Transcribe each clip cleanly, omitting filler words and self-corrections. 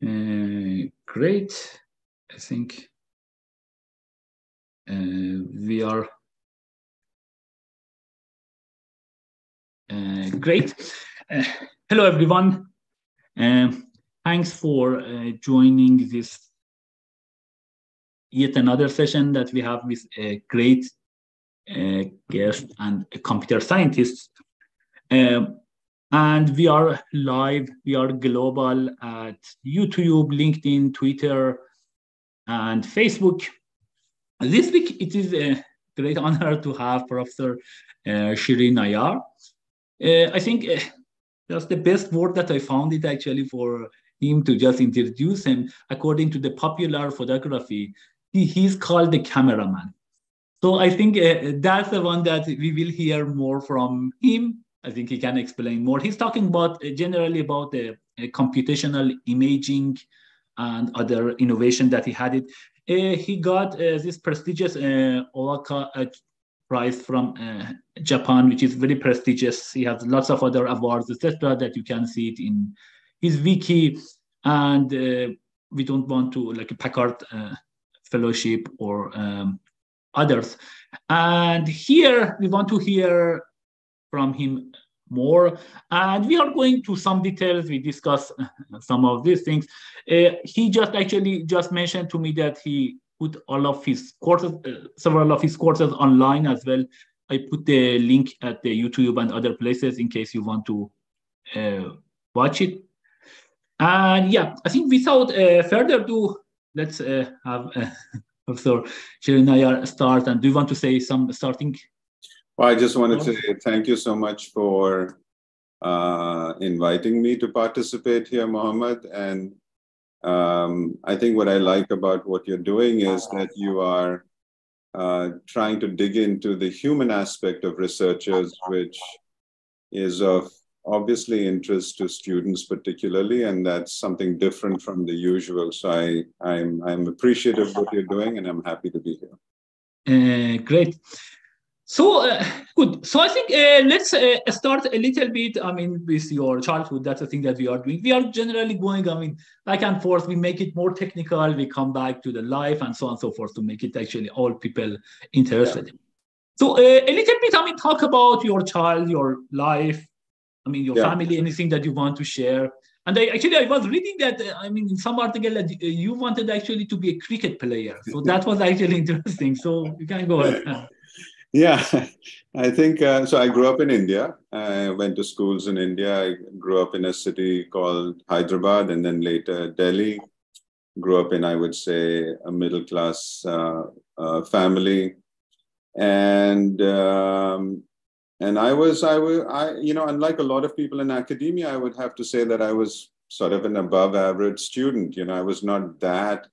Great. I think we are great. Uh, Hello, everyone. Thanks for joining this yet another session that we have with a great guest and a computer scientist. And we are live, we are global at YouTube, LinkedIn, Twitter, and Facebook. This week, it is a great honor to have Professor Shree Nayar. I think that's the best word that I found it actually for him to just introduce him. According to the popular photography, he's called the cameraman. So I think that's the one that we will hear more from him. I think he can explain more. He's talking about generally about the computational imaging and other innovation that he had it. He got this prestigious Oaka prize from Japan, which is very prestigious. He has lots of other awards, etc., that you can see it in his wiki. And we don't want to like a Packard fellowship or others. And here we want to hear from him more. And we are going to some details. We discuss some of these things. He just mentioned to me that he put all of his courses, several of his courses online as well. I put the link at the YouTube and other places in case you want to watch it. And yeah, I think without further ado, let's have Professor Shree Nayar start. And do you want to say some starting? Well, I just wanted to say thank you so much for inviting me to participate here, Mohammed. And I think what I like about what you're doing is that you are trying to dig into the human aspect of researchers, which is of obviously interest to students particularly, and that's something different from the usual. So I'm appreciative of what you're doing, and I'm happy to be here. Great. So good. So I think let's start a little bit. I mean, with your childhood, that's the thing that we are doing. We are generally going, I mean, back and forth. We make it more technical. We come back to the life and so on and so forth to make it actually all people interested. Yeah. So a little bit, I mean, talk about your child, your life. I mean, your family, anything that you want to share. And I was reading that, I mean, in some article that you wanted actually to be a cricket player. So that was actually interesting. So you can go ahead. Yeah, I think, so I grew up in India. I went to schools in India. I grew up in a city called Hyderabad and then later Delhi. Grew up in, I would say, a middle-class family. And I was, you know, unlike a lot of people in academia, I would have to say that I was sort of an above average student. You know, I was not that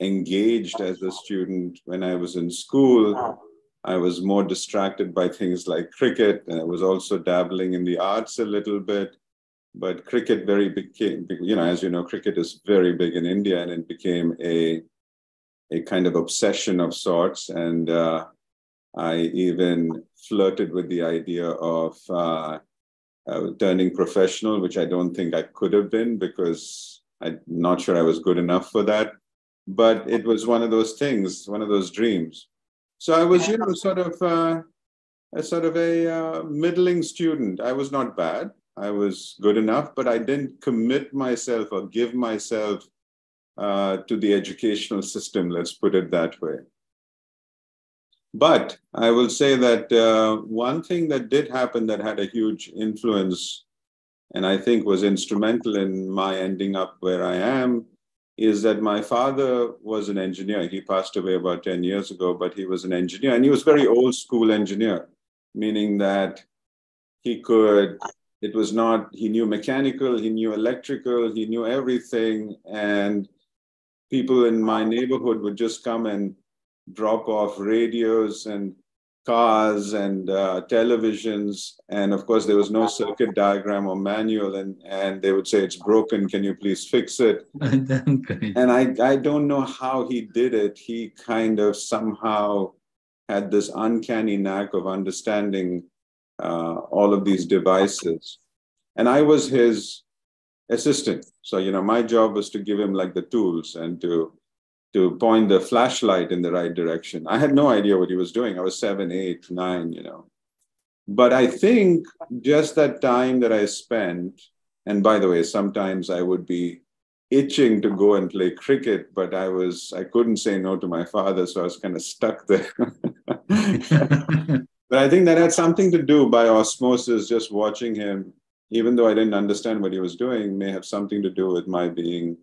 engaged as a student when I was in school. I was more distracted by things like cricket, and I was also dabbling in the arts a little bit. But cricket became, you know, as you know, cricket is very big in India, and it became a kind of obsession of sorts. And I even flirted with the idea of turning professional, which I don't think I could have been because I'm not sure I was good enough for that. But it was one of those things, one of those dreams. So I was, you know, sort of a middling student. I was not bad. I was good enough, but I didn't commit myself or give myself to the educational system, let's put it that way. But I will say that one thing that did happen that had a huge influence and I think was instrumental in my ending up where I am is that my father was an engineer. He passed away about 10 years ago, but he was an engineer, and he was very old school engineer, meaning that he knew mechanical, he knew electrical, he knew everything. And people in my neighborhood would just come and drop off radios and cars and televisions. And of course, there was no circuit diagram or manual. And they would say, it's broken. Can you please fix it? And I don't know how he did it. He kind of somehow had this uncanny knack of understanding all of these devices. And I was his assistant. So, my job was to give him like the tools and to point the flashlight in the right direction. I had no idea what he was doing. I was 7, 8, 9. But I think just that time that I spent, and by the way, sometimes I would be itching to go and play cricket, but I couldn't say no to my father, so I was kind of stuck there. But I think that had something to do by osmosis, just watching him, even though I didn't understand what he was doing, may have something to do with my being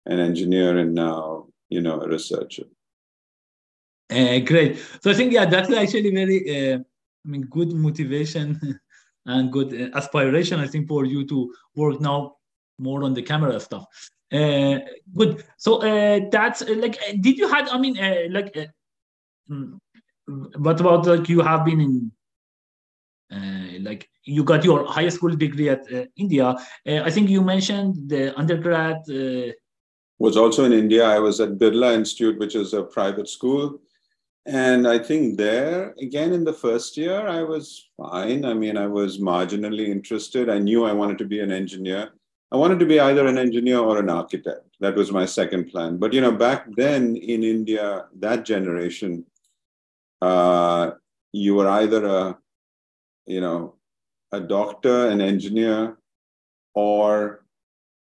an engineer and now, a researcher. Great. So I think, yeah, that's actually very, good motivation and good aspiration, I think, for you to work now more on the camera stuff. Good. So that's did you had, what about like you have been in, you got your high school degree at India. I think you mentioned the undergrad. Was also in India. I was at Birla Institute, which is a private school. And I think there, again, in the first year, I was fine. I mean, I was marginally interested. I knew I wanted to be an engineer. I wanted to be either an engineer or an architect. That was my second plan. But, back then in India, that generation, you were either a doctor, an engineer, or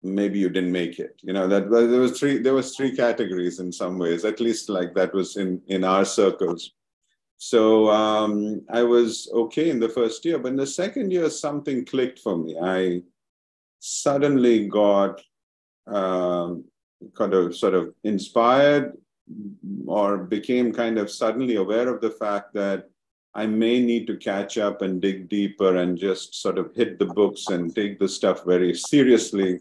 maybe you didn't make it. There was three categories in some ways, at least like that was in our circles. So I was okay in the first year, but in the second year, something clicked for me. I suddenly got kind of sort of inspired or became kind of suddenly aware of the fact that I may need to catch up and dig deeper and just sort of hit the books and take the stuff very seriously.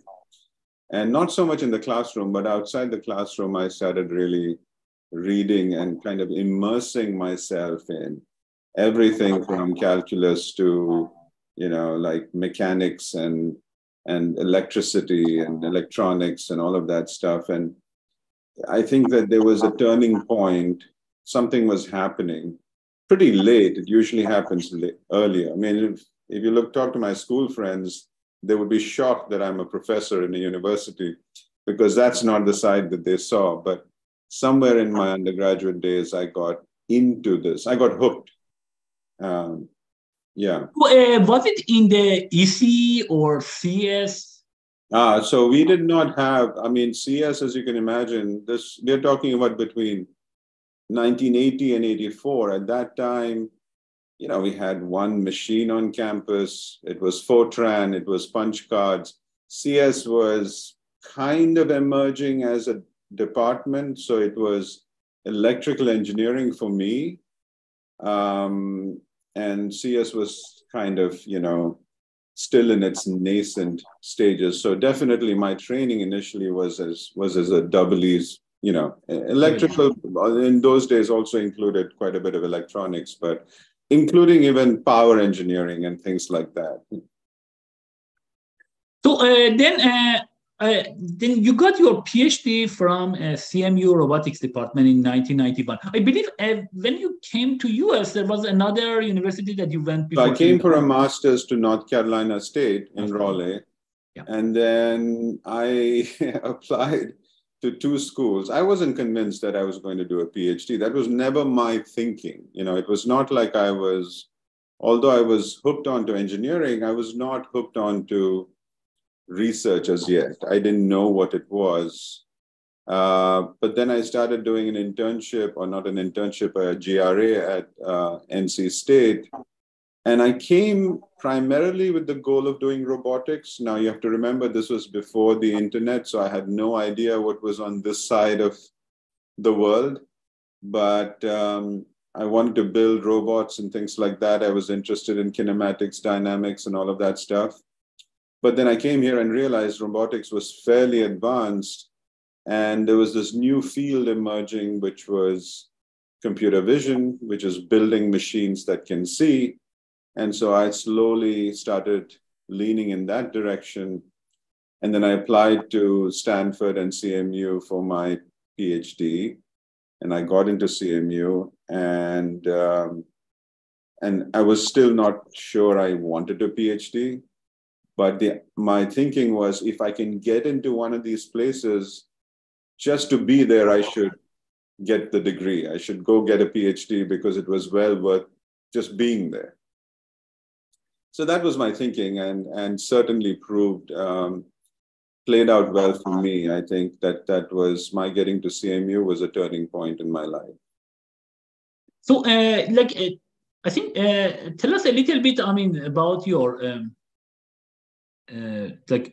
And not so much in the classroom, but outside the classroom, I started really reading and kind of immersing myself in everything from calculus to, like mechanics and electricity and electronics and all of that stuff. And I think that there was a turning point. Something was happening pretty late. It usually happens earlier. I mean, if you talk to my school friends, they would be shocked that I'm a professor in a university because that's not the side that they saw. But somewhere in my undergraduate days, I got into this. I got hooked. Yeah. Was it in the EC or CS? So we did not have, CS, as you can imagine, we're talking about between 1980 and 84. At that time, we had one machine on campus. It was Fortran. It was punch cards. CS was kind of emerging as a department. So it was electrical engineering for me. And CS was kind of, still in its nascent stages. So definitely my training initially was as a double E's, electrical in those days also included quite a bit of electronics, but including even power engineering and things like that. So then you got your PhD from CMU Robotics Department in 1991. I believe when you came to US, there was another university that you went before. So I came for a master's to North Carolina State in Raleigh. Yeah. And then I applied to 2 schools. I wasn't convinced that I was going to do a PhD. That was never my thinking. It was not like although I was hooked onto engineering, I was not hooked onto research as yet. I didn't know what it was. But then I started doing an internship, or not an internship, a GRA at NC State. And I came primarily with the goal of doing robotics. Now, you have to remember, this was before the internet, so I had no idea what was on this side of the world. But I wanted to build robots and things like that. I was interested in kinematics, dynamics, and all of that stuff. But then I came here and realized robotics was fairly advanced. And there was this new field emerging, which was computer vision, which is building machines that can see. And so I slowly started leaning in that direction. And then I applied to Stanford and CMU for my PhD. And I got into CMU. And I was still not sure I wanted a PhD. But my thinking was, if I can get into one of these places, just to be there, I should get the degree. I should go get a PhD because it was well worth just being there. So that was my thinking, and certainly played out well for me. I think that was my getting to CMU was a turning point in my life. So, I think, tell us a little bit, I mean, about your like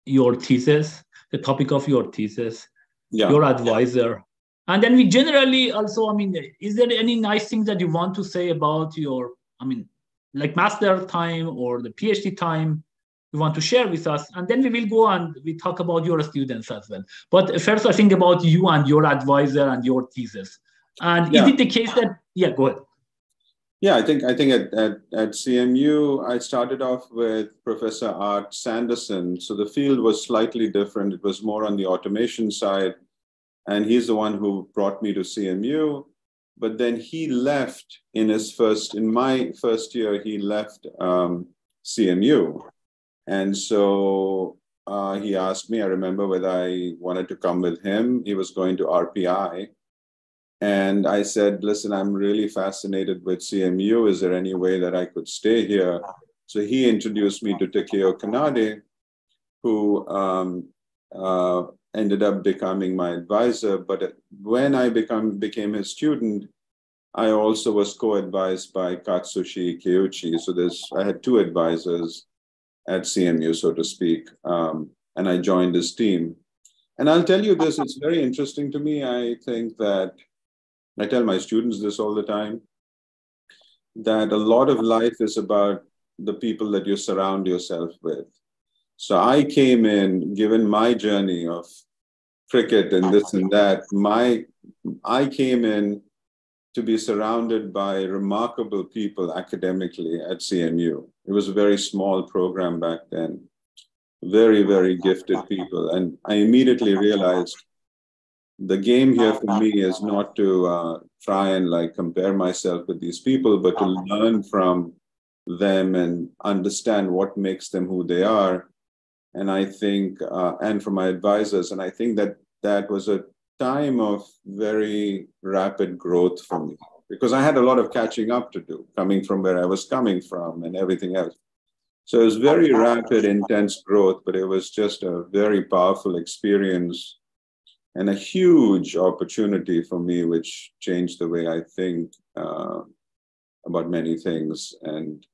your thesis, the topic of your thesis, your advisor, and then we generally also, I mean, is there any nice things that you want to say about your, I mean, like master time or the PhD time you want to share with us? And then we will go and we talk about your students as well. But first, I think about you and your advisor and your thesis. And is it the case that, go ahead. Yeah, I think at CMU, I started off with Professor Art Sanderson. So the field was slightly different. It was more on the automation side. And he's the one who brought me to CMU. But then he left in my first year, he left CMU. And so he asked me, I remember, whether I wanted to come with him. He was going to RPI. And I said, listen, I'm really fascinated with CMU. Is there any way that I could stay here? So he introduced me to Takeo Kanade, who ended up becoming my advisor. But when I became his student, I also was co-advised by Katsushi Keiuchi. So I had two advisors at CMU, so to speak, and I joined his team. And I'll tell you this, it's very interesting to me. I think that I tell my students this all the time, that a lot of life is about the people that you surround yourself with. So I came in, given my journey of cricket and this and that, I came in to be surrounded by remarkable people academically at CMU. It was a very small program back then, very, very gifted people. And I immediately realized the game here for me is not to try and compare myself with these people, but to learn from them and understand what makes them who they are. And I think, and from my advisors, and I think that was a time of very rapid growth for me, because I had a lot of catching up to do, coming from where I was coming from and everything else. So it was very rapid, intense growth, but it was just a very powerful experience and a huge opportunity for me, which changed the way I think about many things and,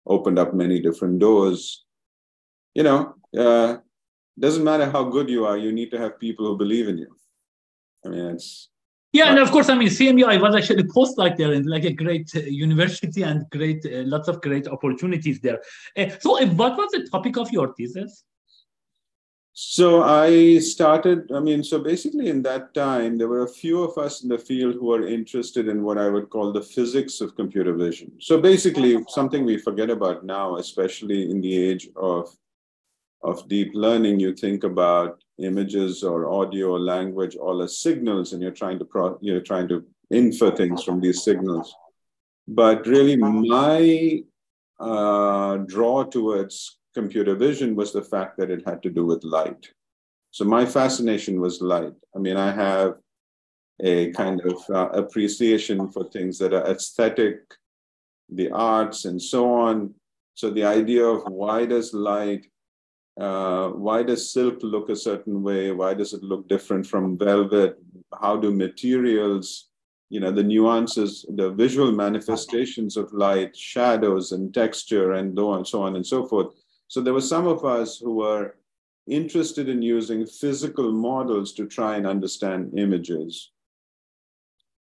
opened up many different doors. Doesn't matter how good you are, you need to have people who believe in you. I mean, it's... Yeah, and of course, I mean, CMU, I was actually postdoc there, and a great university and lots of great opportunities there. So what was the topic of your thesis? So I started, so basically in that time, there were a few of us in the field who were interested in what I would call the physics of computer vision. So basically something we forget about now, especially in the age of deep learning, you think about images or audio or language all as signals, and you're trying to infer things from these signals. But really my draw towards computer vision was the fact that it had to do with light. So my fascination was light. I mean, I have a kind of appreciation for things that are aesthetic, the arts, and so on. So the idea of why does silk look a certain way? Why does it look different from velvet? How do materials, the nuances, the visual manifestations of light, shadows and texture and so on and so forth. So there were some of us who were interested in using physical models to try and understand images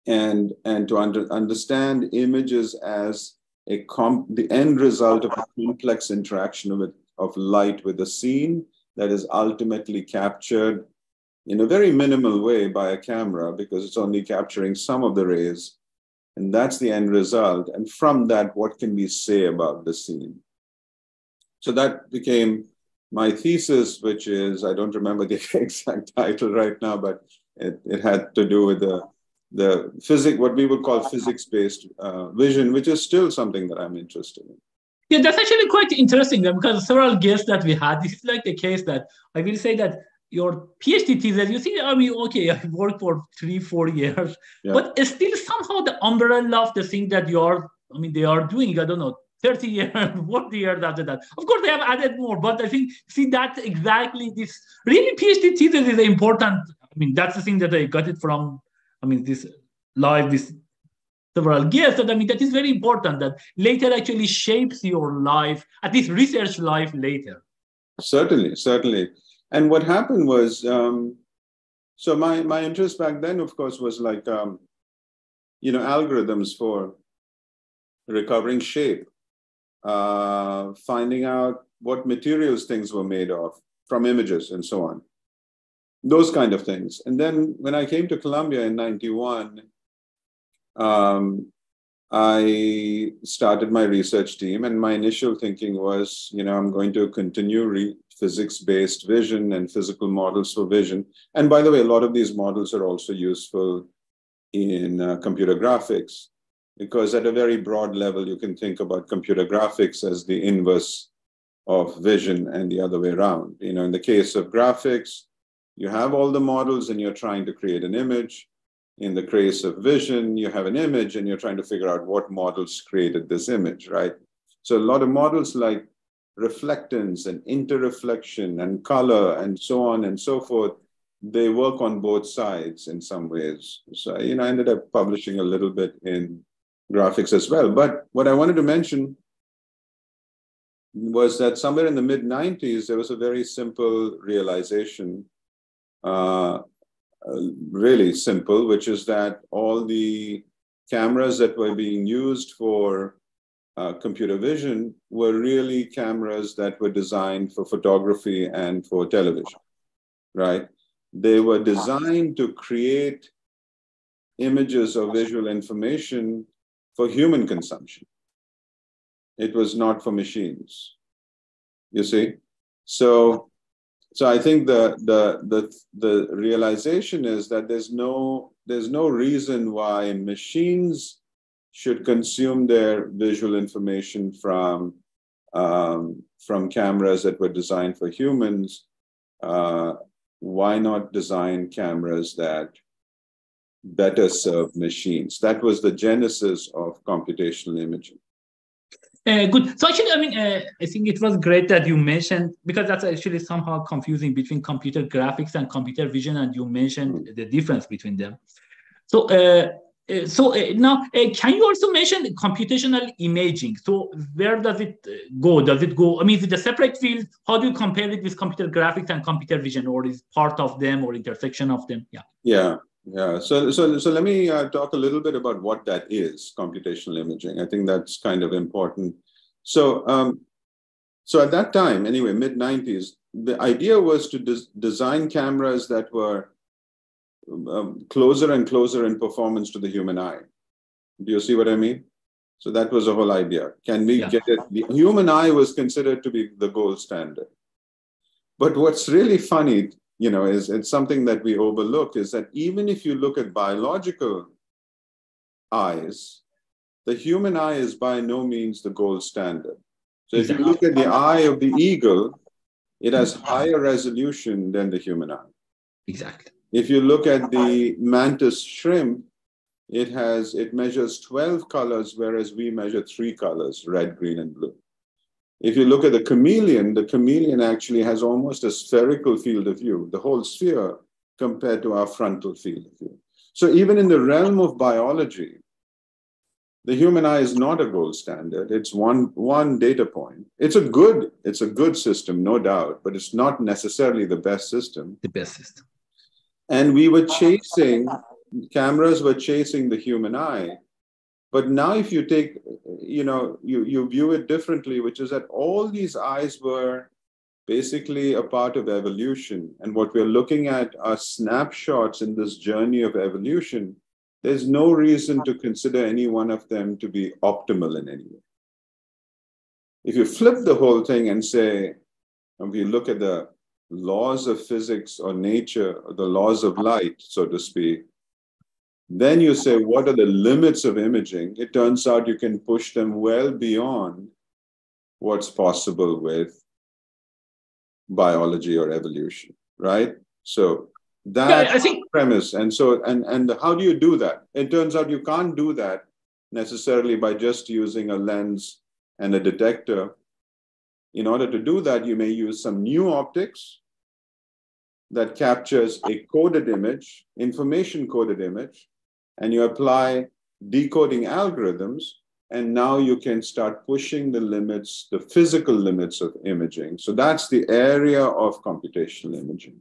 and to understand images as the end result of a complex interaction of light with a scene that is ultimately captured in a very minimal way by a camera, because it's only capturing some of the rays. And that's the end result. And from that, what can we say about the scene? So that became my thesis, which is, I don't remember the exact title right now, but it had to do with what we would call physics-based vision, which is still something that I'm interested in. Yeah, that's actually quite interesting because several guests that we had, this is like the case that I will say that your PhD thesis, you think, I mean, okay, I worked for 3, 4 years, Yeah. but still somehow the umbrella of the thing that you are, I mean, they are doing, I don't know, 30 years, 40 years after that. Of course, they have added more, but I think, see, that's exactly this. Really, PhD thesis is important. I mean, that's the thing that I got it from, I mean, this live, this several guests. That I mean, that is very important. That later actually shapes your life, at least research life later. Certainly, certainly. And what happened was, so my interest back then, of course, was like, algorithms for recovering shape, finding out what materials things were made of from images and so on, those kind of things. And then when I came to Columbia in 91, I started my research team, and my initial thinking was, I'm going to continue physics-based vision and physical models for vision. And by the way, a lot of these models are also useful in computer graphics, because at a very broad level, you can think about computer graphics as the inverse of vision and the other way around. In the case of graphics, you have all the models and you're trying to create an image. In the case of vision, you have an image and you're trying to figure out what models created this image, right? So a lot of models like reflectance and interreflection and color and so on and so forth, they work on both sides in some ways. So, I ended up publishing a little bit in graphics as well. But what I wanted to mention was that somewhere in the mid-90s, there was a very simple realization, really simple, which is that all the cameras that were being used for computer vision were really cameras that were designed for photography and for television, right? They were designed to create images or visual information for human consumption. It was not for machines, you see? So I think the realization is that there's no reason why machines should consume their visual information from cameras that were designed for humans. Why not design cameras that better serve machines? That was the genesis of computational imaging. Good. So actually, I mean, I think it was great that you mentioned, because that's actually somehow confusing between computer graphics and computer vision, and you mentioned the difference between them. So, now, can you also mention computational imaging? So, where does it go? Does it go? I mean, is it a separate field? How do you compare it with computer graphics and computer vision, or is part of them or intersection of them? Yeah. So let me talk a little bit about what that is, computational imaging. I think that's kind of important. So at that time, anyway, mid-90s, the idea was to design cameras that were closer and closer in performance to the human eye. Do you see what I mean? So that was the whole idea. Can we get it? The human eye was considered to be the gold standard. But what's really funny, is it's something that we overlook, is that even if you look at biological eyes, the human eye is by no means the gold standard. So if you look at the eye of the eagle, it has higher resolution than the human eye. Exactly. If you look at the mantis shrimp, it measures 12 colors, whereas we measure 3 colors, red, green, and blue. If you look at the chameleon actually has almost a spherical field of view, the whole sphere, compared to our frontal field of view. So even in the realm of biology, the human eye is not a gold standard. It's one data point. It's a good system, no doubt, but it's not necessarily the best system. The best system. And cameras were chasing the human eye. But now if you take, you view it differently, which is that all these eyes were basically a part of evolution. And what we're looking at are snapshots in this journey of evolution. There's no reason to consider any one of them to be optimal in any way. If you flip the whole thing and say, and we look at the laws of physics or nature, or the laws of light, so to speak, then you say, what are the limits of imaging? It turns out you can push them well beyond what's possible with biology or evolution, right? So that's I think the premise. And so, and how do you do that? It turns out you can't do that necessarily by just using a lens and a detector. In order to do that, you may use some new optics that captures a coded image, information coded image, and you apply decoding algorithms, and now you can start pushing the limits, the physical limits of imaging. So that's the area of computational imaging.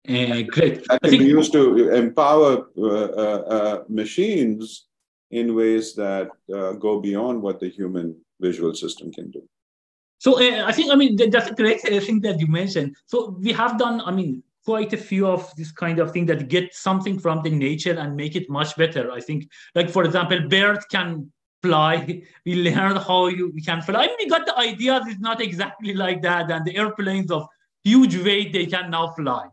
great. That can be used to empower machines in ways that go beyond what the human visual system can do. So I think, I mean, that's a great thing that you mentioned. So we have done, I mean, quite a few of this kind of thing that get something from the nature and make it much better. I think, like, for example, birds can fly. We learned how you can fly. I mean, we got the ideas. It's not exactly like that. And the airplanes of huge weight, they can now fly.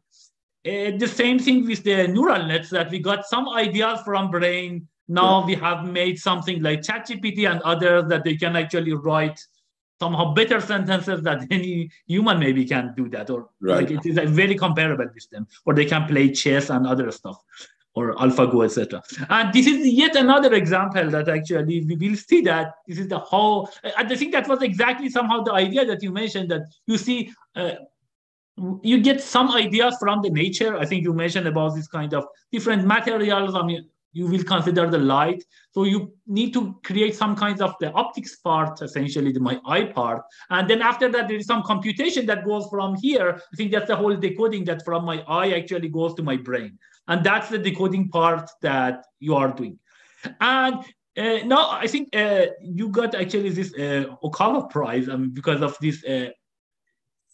The same thing with the neural nets, that we got some ideas from brain. Now we have made something like ChatGPT and others that they can actually write somehow better sentences that any human maybe can do that, or like it is very comparable with them, or they can play chess and other stuff, or AlphaGo, etc. And this is yet another example that actually we will see that this is the whole. I think that was exactly somehow the idea that you mentioned, that you see. You get some ideas from the nature. I think you mentioned about this kind of different materials. I mean, you will consider the light. So you need to create some kinds of the optics part, essentially my eye part. And then after that, there is some computation that goes from here. I think that's the whole decoding that from my eye actually goes to my brain. And that's the decoding part that you are doing. And now I think you got actually this Okawa Prize because of this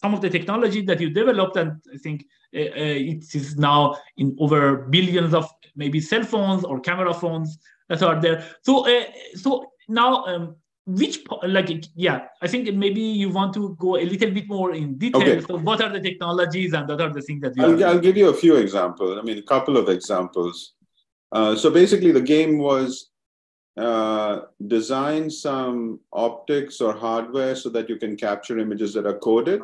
some of the technology that you developed, and I think it is now in over billions of maybe cell phones or camera phones that are there. So, so now, I think maybe you want to go a little bit more in detail. Okay. So, what are the technologies and what are the things that you I'll give you a few examples. I mean, a couple of examples. So basically, the game was design some optics or hardware so that you can capture images that are coded,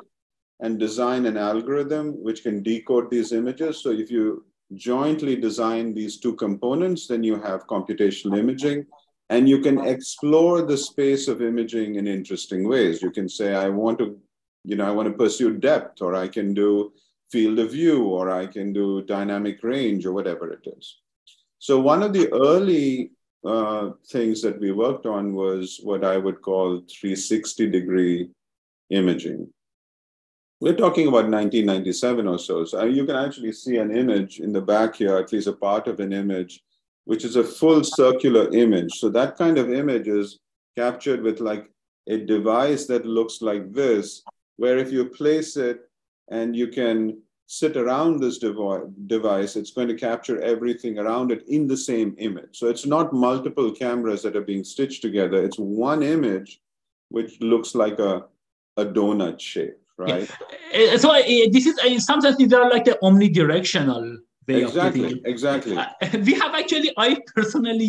and design an algorithm which can decode these images. So if you jointly design these two components, then you have computational imaging, and you can explore the space of imaging in interesting ways. You can say, I want to pursue depth, or I can do field of view, or I can do dynamic range, or whatever it is. So one of the early things that we worked on was what I would call 360-degree imaging. We're talking about 1997 or so. So you can actually see an image in the back here, at least a part of an image, which is a full circular image. So that kind of image is captured with like a device that looks like this, where if you place it and you can sit around this device, it's going to capture everything around it in the same image. So it's not multiple cameras that are being stitched together. It's one image which looks like a donut shape. Right. Yeah. So this is sometimes these are like the omnidirectional way of getting it. Exactly. We have actually, I personally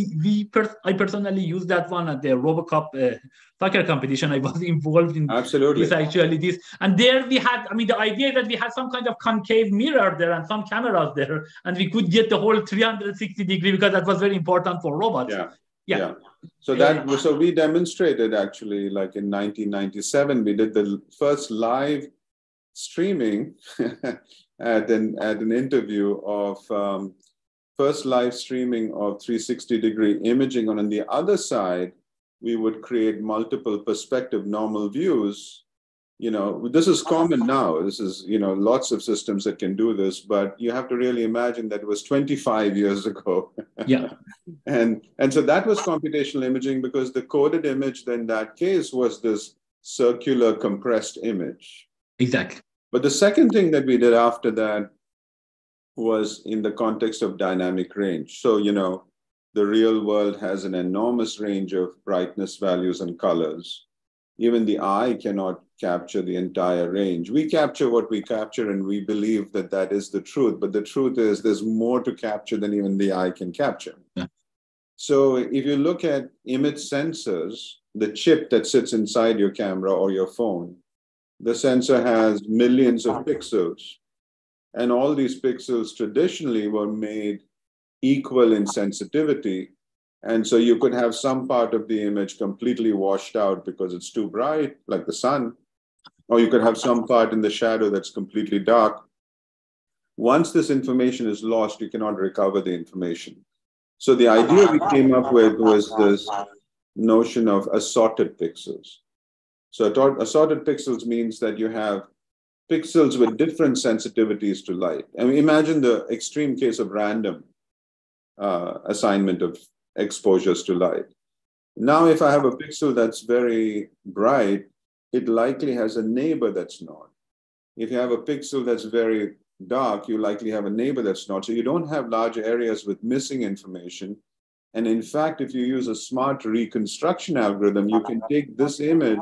used that one at the RoboCup soccer competition. I was involved in this. And there we had, I mean, the idea is that we had some kind of concave mirror there and some cameras there, and we could get the whole 360-degree, because that was very important for robots. Yeah. So we demonstrated actually, like in 1997, we did the first live streaming at an interview of first live streaming of 360-degree imaging. And on the other side, we would create multiple perspective normal views. You know, this is common now. This is, lots of systems that can do this, but you have to really imagine that it was 25 years ago. Yeah. And so that was computational imaging, because the coded image in that case was this circular compressed image. Exactly. But the second thing that we did after that was in the context of dynamic range. So, the real world has an enormous range of brightness values and colors. Even the eye cannot capture the entire range. We capture what we capture, and we believe that that is the truth. But the truth is there's more to capture than even the eye can capture. Yeah. So if you look at image sensors, the chip that sits inside your camera or your phone, the sensor has millions of pixels. And all these pixels traditionally were made equal in sensitivity. And so you could have some part of the image completely washed out because it's too bright, like the sun, or you could have some part in the shadow that's completely dark. Once this information is lost, you cannot recover the information. So the idea we came up with was this notion of assorted pixels. So assorted pixels means that you have pixels with different sensitivities to light. I mean, imagine the extreme case of random assignment of exposures to light. Now, if I have a pixel that's very bright, it likely has a neighbor that's not. If you have a pixel that's very dark, you likely have a neighbor that's not. So you don't have large areas with missing information. And in fact, if you use a smart reconstruction algorithm, you can take this image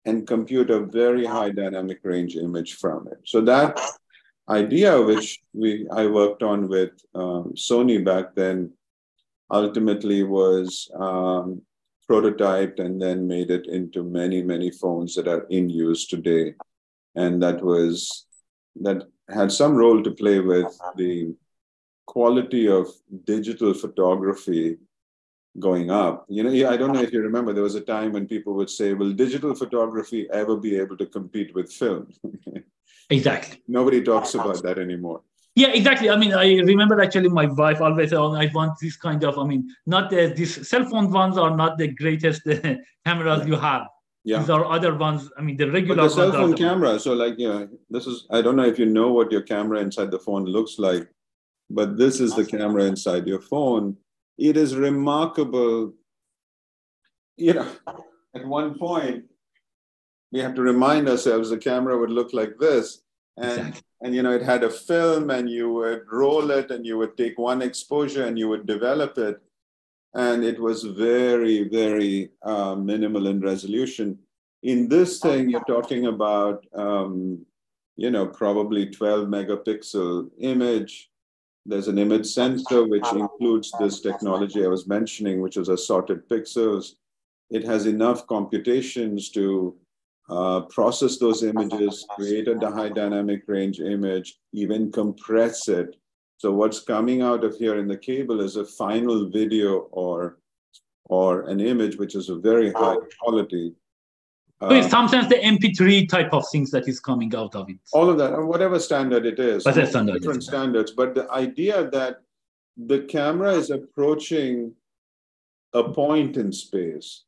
and compute a very high dynamic range image from it. So that idea, which I worked on with Sony back then, ultimately was prototyped and then made it into many, many phones that are in use today. And that had some role to play with the quality of digital photography going up. You know, I don't know if you remember, there was a time when people would say, will digital photography ever be able to compete with film? Exactly. Nobody talks about that anymore. Yeah, exactly. I mean, I remember actually my wife always said, oh, I want this kind of, I mean, not these cell phone ones are not the greatest cameras you have. Yeah. These are other ones. I mean, the regular ones. But the cell phone ones camera, so like, you know, this is, I don't know if you know what your camera inside the phone looks like, but this is the camera inside your phone. It is remarkable. You know, at one point, we have to remind ourselves the camera would look like this. And you know, it had a film and you would roll it and you would take one exposure and you would develop it. And it was very, very minimal in resolution. In this thing, you're talking about, you know, probably 12 megapixel image. There's an image sensor, which includes this technology I was mentioning, which is assorted pixels. It has enough computations to process those images, create a high dynamic range image, even compress it. So what's coming out of here in the cable is a final video or an image which is a very high quality. So in some sense, the MP3 type of things that is coming out of it. All of that, or whatever standard it is. Different standards. But the idea that the camera is approaching a point in space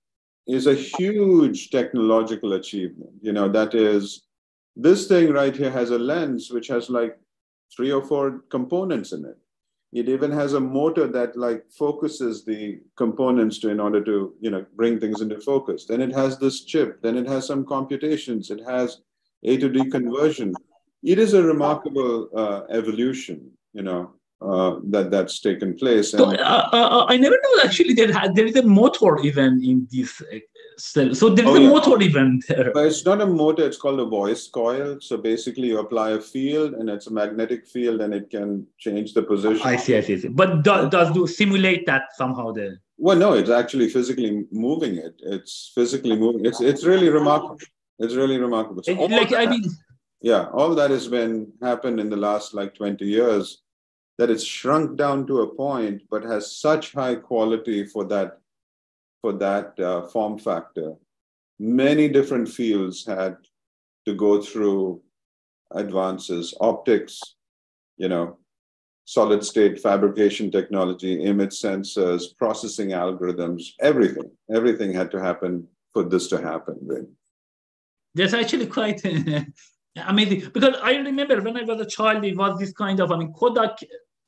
is a huge technological achievement. You know, that is, this thing right here has a lens which has like 3 or 4 components in it. It even has a motor that like focuses the components in order to, you know, bring things into focus. Then it has this chip, then it has some computations, it has A to D conversion. It is a remarkable evolution, you know, that's taken place. So I never know actually there is a motor even in this cell. So there is a motor even there. But it's not a motor, it's called a voice coil. So basically you apply a field and it's a magnetic field and it can change the position. I see. But does do simulate that somehow there? Well, no, it's actually physically moving it. It's physically moving. It's really remarkable. It's really remarkable. So all that has been happened in the last like 20 years, that it's shrunk down to a point, but has such high quality for that form factor. Many different fields had to go through advances, optics, you know, solid state fabrication technology, image sensors, processing algorithms, everything had to happen for this to happen. Really. That's actually quite amazing, because I remember when I was a child, it was this kind of, I mean, Kodak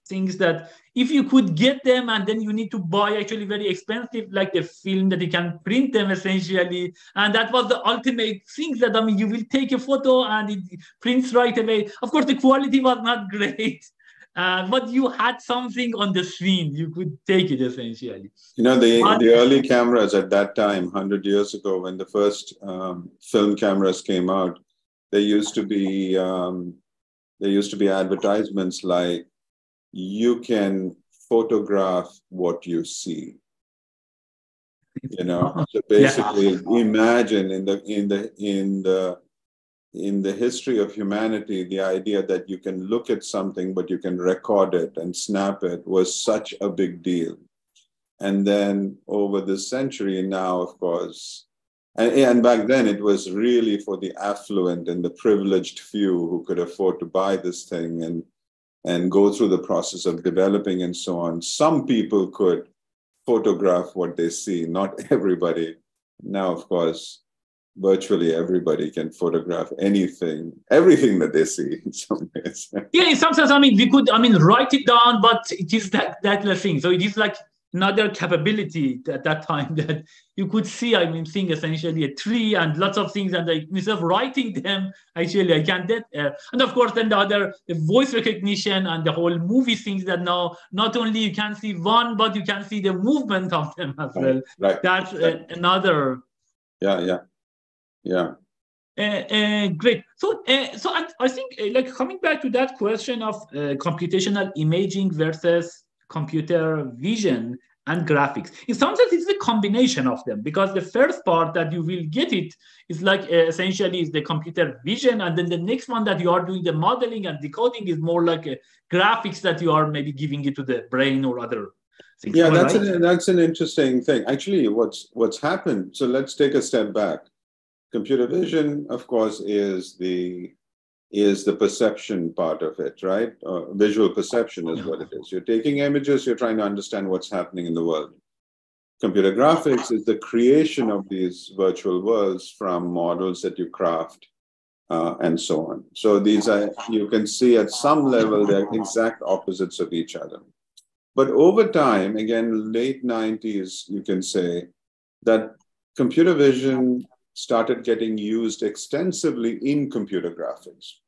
things that if you could get them and then you need to buy actually very expensive, like the film that you can print them essentially. And that was the ultimate thing that, I mean, you will take a photo and it prints right away. Of course, the quality was not great. But you had something on the screen, you could take it essentially. You know, the early cameras at that time, 100 years ago, when the first film cameras came out, there used to be advertisements like, you can photograph what you see. you know. So Yeah. basically, imagine in the history of humanity, the idea that you can look at something, but you can record it and snap it was such a big deal. And then over the century now, of course, and back then it was really for the affluent and the privileged few who could afford to buy this thing and go through the process of developing and so on. Some people could photograph what they see, not everybody. Now, of course, virtually everybody can photograph everything that they see in some ways. Yeah, in some sense, I mean, we could, I mean, write it down, but it is that thing. So it is like another capability at that time that you could see, I mean, seeing essentially a tree and lots of things, and like, instead of writing them, actually, I can get, and of course, then the voice recognition and the whole movie things that now, not only you can see one, but you can see the movement of them as well. Right. That's another. Yeah. Great. So I think like coming back to that question of computational imaging versus computer vision and graphics. In some sense, it's a combination of them, because the first part that you will get it is like essentially is the computer vision, and then the next one that you are doing the modeling and decoding is more like graphics that you are maybe giving it to the brain or other things. Yeah, Right? that's an interesting thing. Actually, what's happened. So let's take a step back. Computer vision, of course, is the perception part of it, right? Visual perception is what it is. You're taking images, you're trying to understand what's happening in the world. Computer graphics is the creation of these virtual worlds from models that you craft and so on. So these are, you can see at some level, they're exact opposites of each other. But over time, again, late 90s, you can say that computer vision started getting used extensively in computer graphics,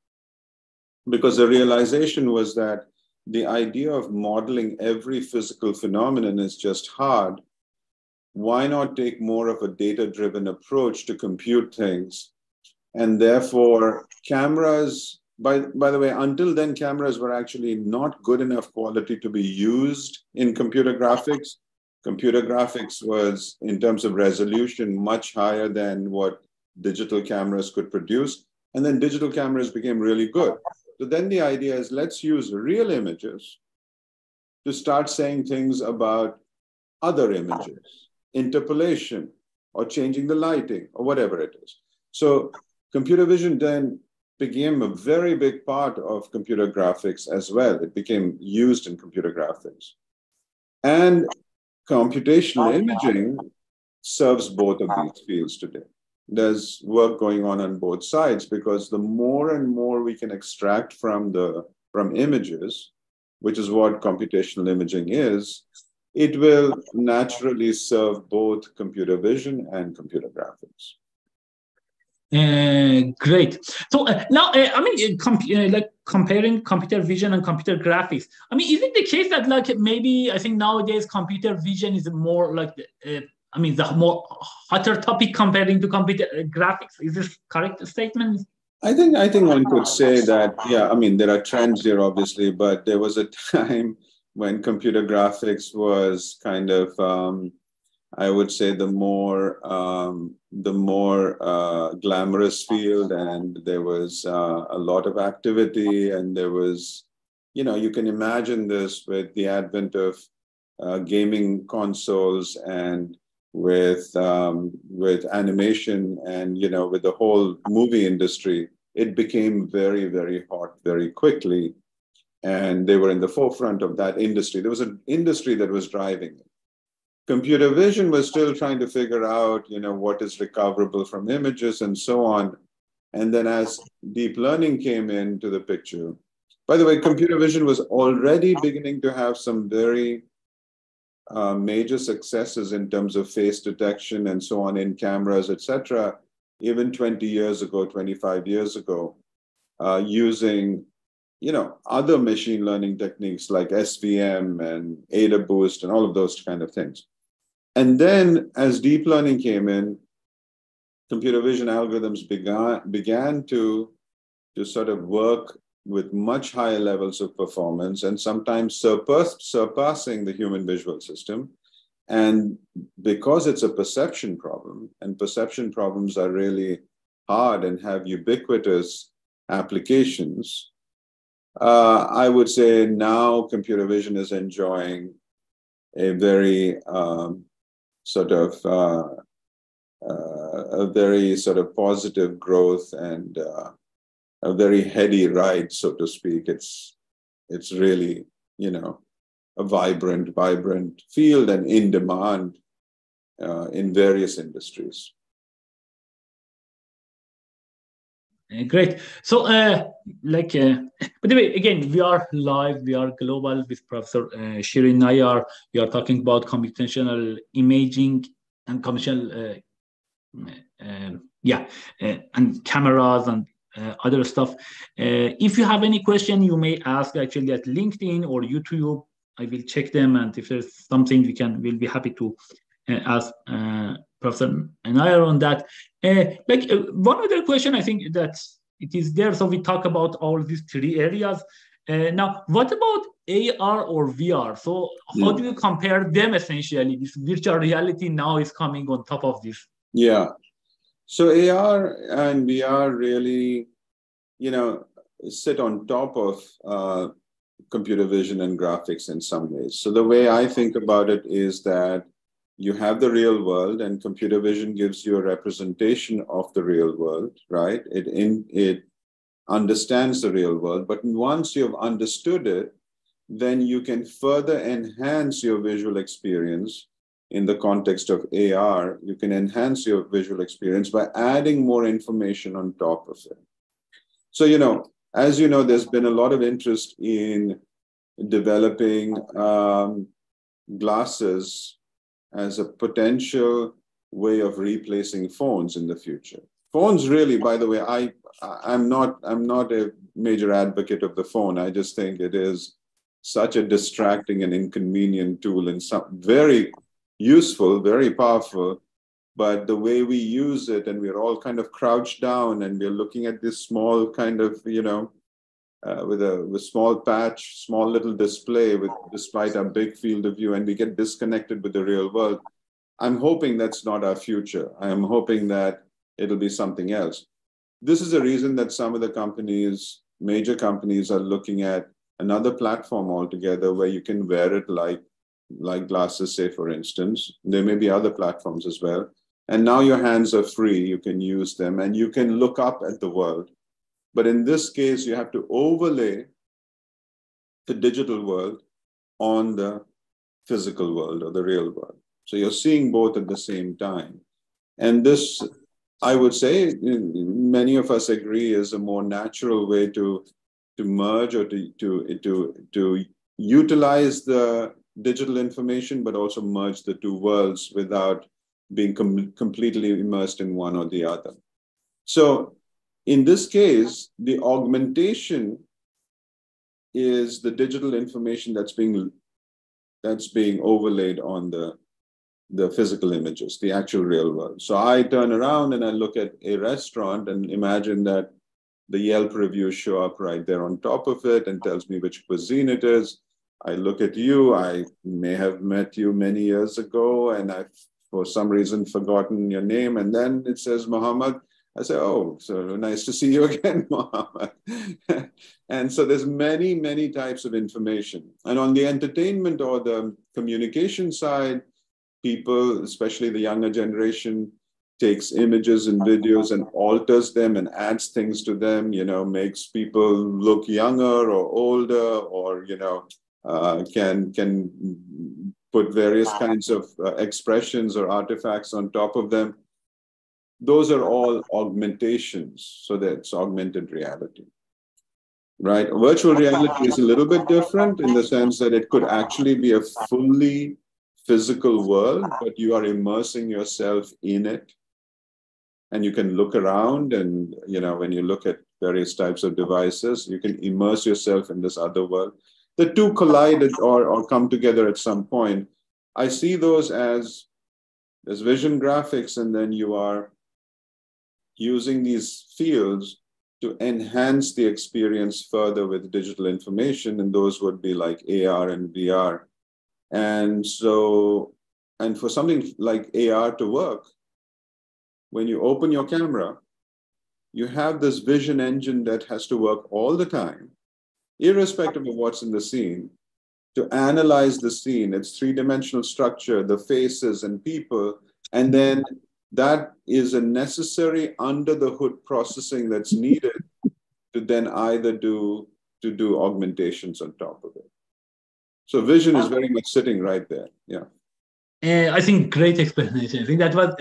because the realization was that the idea of modeling every physical phenomenon is just hard. Why not take more of a data-driven approach to compute things? And therefore, cameras, by the way, until then, cameras were actually not good enough quality to be used in computer graphics. Computer graphics was, in terms of resolution, much higher than what digital cameras could produce. And then digital cameras became really good. So then the idea is, let's use real images to start saying things about other images, interpolation, or changing the lighting, or whatever it is. So computer vision then became a very big part of computer graphics as well. It became used in computer graphics. And computational imaging serves both of these fields today. There's work going on both sides, because the more and more we can extract from images, which is what computational imaging is, it will naturally serve both computer vision and computer graphics. Great. So now, I mean, like comparing computer vision and computer graphics. I mean, is it the case that like maybe I think nowadays computer vision is more like I mean, the more hotter topic comparing to computer graphics? Is this correct statement? I think one could say that, yeah, I mean, there are trends here, obviously, but there was a time when computer graphics was kind of, I would say, the more glamorous field, and there was a lot of activity, and there was, you can imagine this with the advent of gaming consoles and with animation and, with the whole movie industry. It became very, very hot very quickly, and they were in the forefront of that industry. There was an industry that was driving it. Computer vision was still trying to figure out, what is recoverable from images and so on. And then as deep learning came into the picture, by the way, computer vision was already beginning to have some very major successes in terms of face detection and so on in cameras, etc. Even 20 years ago, 25 years ago, using other machine learning techniques like SVM and AdaBoost and all of those kind of things. And then as deep learning came in, computer vision algorithms began to sort of work with much higher levels of performance, and sometimes surpassing the human visual system. And because it's a perception problem, and perception problems are really hard and have ubiquitous applications, I would say now computer vision is enjoying a very a very sort of positive growth and a very heady ride, so to speak. It's really, you know, a vibrant field and in demand in various industries. Great. So, by the way, again, we are live, we are global with Professor Shree Nayar. We are talking about computational imaging and computational, and cameras and other stuff. If you have any question, you may ask actually at LinkedIn or YouTube. I will check them, and if there's something we'll be happy to ask Professor Nayar on that. One other question, I think that it is there. So we talk about all these three areas. Now, what about AR or VR? So how do you compare them essentially? This virtual reality now is coming on top of this. Yeah. So AR and VR really, you know, sit on top of computer vision and graphics in some ways. So the way I think about it is that you have the real world, and computer vision gives you a representation of the real world, right? It understands the real world, but once you've understood it, then you can further enhance your visual experience. In the context of AR, you can enhance your visual experience by adding more information on top of it. So, you know, as you know, there's been a lot of interest in developing glasses as a potential way of replacing phones in the future. Phones really, by the way, I'm not a major advocate of the phone. I just think it is such a distracting and inconvenient tool, and some very useful, very powerful, but the way we use it, and we're all kind of crouched down and we're looking at this small kind of, you know, with small patch, small little display despite our big field of view, and we get disconnected with the real world. I'm hoping that's not our future. I'm hoping that it'll be something else. This is a reason that some of the companies, major companies, are looking at another platform altogether where you can wear it like glasses, say, for instance. There may be other platforms as well. And now your hands are free. You can use them and you can look up at the world. But in this case, you have to overlay the digital world on the physical world or the real world. So you're seeing both at the same time. And this, I would say, many of us agree, is a more natural way to merge or to utilize the digital information, but also merge the two worlds without being completely immersed in one or the other. So in this case, the augmentation is the digital information that's being overlaid on the physical images, the actual real world. So I turn around and I look at a restaurant and imagine that the Yelp reviews show up right there on top of it and tells me which cuisine it is. I look at you, I may have met you many years ago and I've for some reason forgotten your name, and then it says Muhammad. I say, oh, so nice to see you again, Muhammad. And so there's many, many types of information. And on the entertainment or the communication side, people, especially the younger generation, takes images and videos and alters them and adds things to them, you know, makes people look younger or older, or, you know, can put various kinds of expressions or artifacts on top of them. Those are all augmentations, so that's augmented reality, right? Virtual reality is a little bit different in the sense that it could actually be a fully physical world, but you are immersing yourself in it. And you can look around and, you know, when you look at various types of devices, you can immerse yourself in this other world. The two collide or come together at some point. I see those as there's vision graphics, and then you are using these fields to enhance the experience further with digital information, and those would be like AR and VR. And And for something like AR to work, when you open your camera, you have this vision engine that has to work all the time, irrespective of what's in the scene, to analyze the scene, its three-dimensional structure, the faces and people, and then that is a necessary under-the-hood processing that's needed to then either do augmentations on top of it. So vision is very much sitting right there. Yeah. I think great explanation. I think that was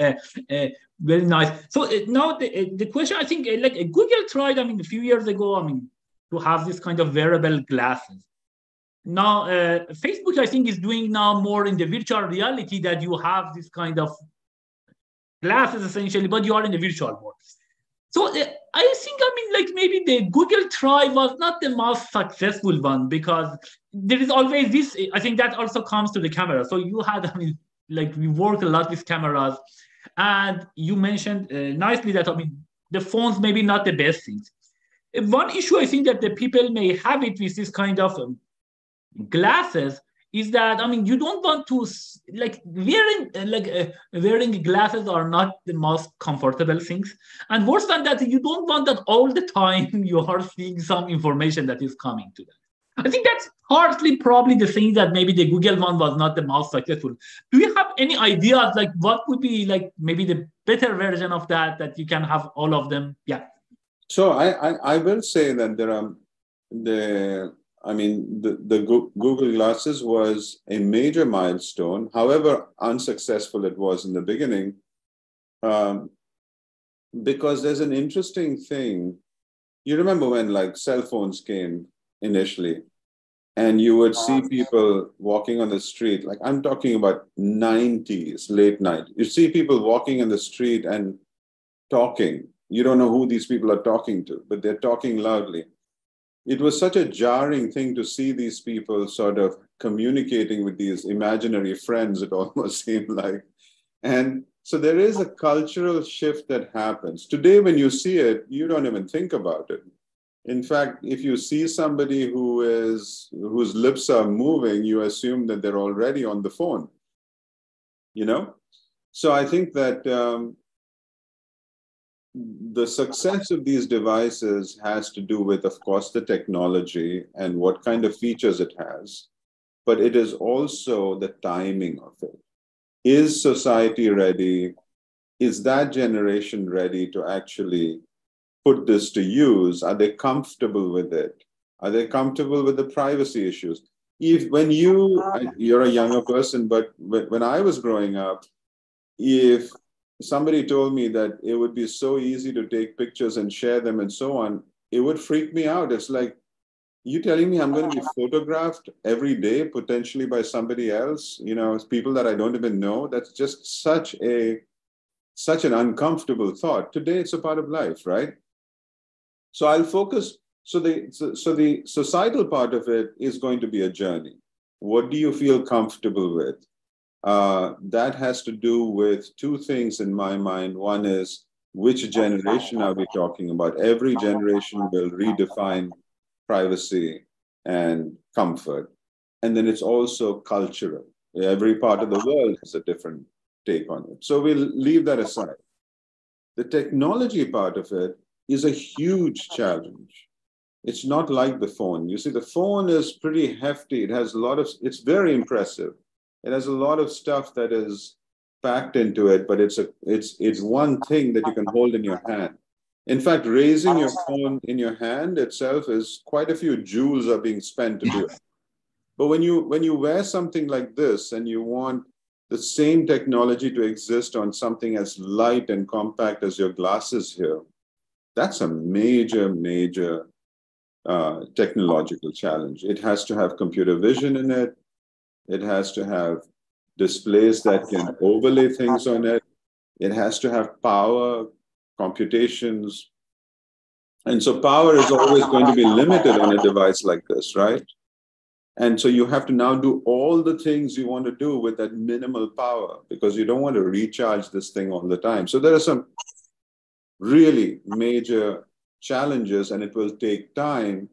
very nice. So now the question, I think, like Google tried, I mean, a few years ago, I mean, to have this kind of wearable glasses. Now, Facebook, I think, is doing now more in the virtual reality, that you have this kind of glasses essentially, but you are in the virtual world. So I think, I mean, like maybe the Google try was not the most successful one, because there is always this, I think that also comes to the camera. So you had, I mean, like we work a lot with cameras, and you mentioned nicely that, I mean, the phones maybe not the best things. One issue I think that the people may have it with this kind of glasses is that, I mean, you don't want to, like wearing glasses are not the most comfortable things, and worse than that, you don't want that all the time you are seeing some information that is coming to them. I think that's partly probably the thing that maybe the Google one was not the most successful. Do you have any ideas like what would be like maybe the better version of that you can have all of them? Yeah. So I will say that there are the Google Glasses was a major milestone, however unsuccessful it was in the beginning, because there's an interesting thing. You remember when like cell phones came initially, and you would see people walking on the street, like I'm talking about 90s, late night. You see people walking in the street and talking. You don't know who these people are talking to, but they're talking loudly. It was such a jarring thing to see these people sort of communicating with these imaginary friends, it almost seemed like. And so there is a cultural shift that happens. Today, when you see it, you don't even think about it. In fact, if you see somebody whose lips are moving, you assume that they're already on the phone, you know? So I think that the success of these devices has to do with, of course, the technology and what kind of features it has, but it is also the timing of it. Is society ready? Is that generation ready to actually put this to use? Are they comfortable with it? Are they comfortable with the privacy issues? You're a younger person, but when I was growing up, if somebody told me that it would be so easy to take pictures and share them and so on, it would freak me out. It's like, you telling me I'm going to be photographed every day, potentially by somebody else, you know, people that I don't even know? That's just such an uncomfortable thought. Today, it's a part of life, right? So I'll focus. So the societal part of it is going to be a journey. What do you feel comfortable with? That has to do with two things in my mind. One is, which generation are we talking about? Every generation will redefine privacy and comfort. And then it's also cultural. Every part of the world has a different take on it. So we'll leave that aside. The technology part of it is a huge challenge. It's not like the phone. You see, the phone is pretty hefty. It has it's very impressive. It has a lot of stuff that is packed into it, but it's one thing that you can hold in your hand. In fact, raising your phone in your hand itself is quite a few joules are being spent to do it. But when you wear something like this and you want the same technology to exist on something as light and compact as your glasses here, that's a major, major technological challenge. It has to have computer vision in it. It has to have displays that can overlay things on it. It has to have power, computations. And so power is always going to be limited on a device like this, right? And so you have to now do all the things you want to do with that minimal power, because you don't want to recharge this thing all the time. So there are some really major challenges, and it will take time.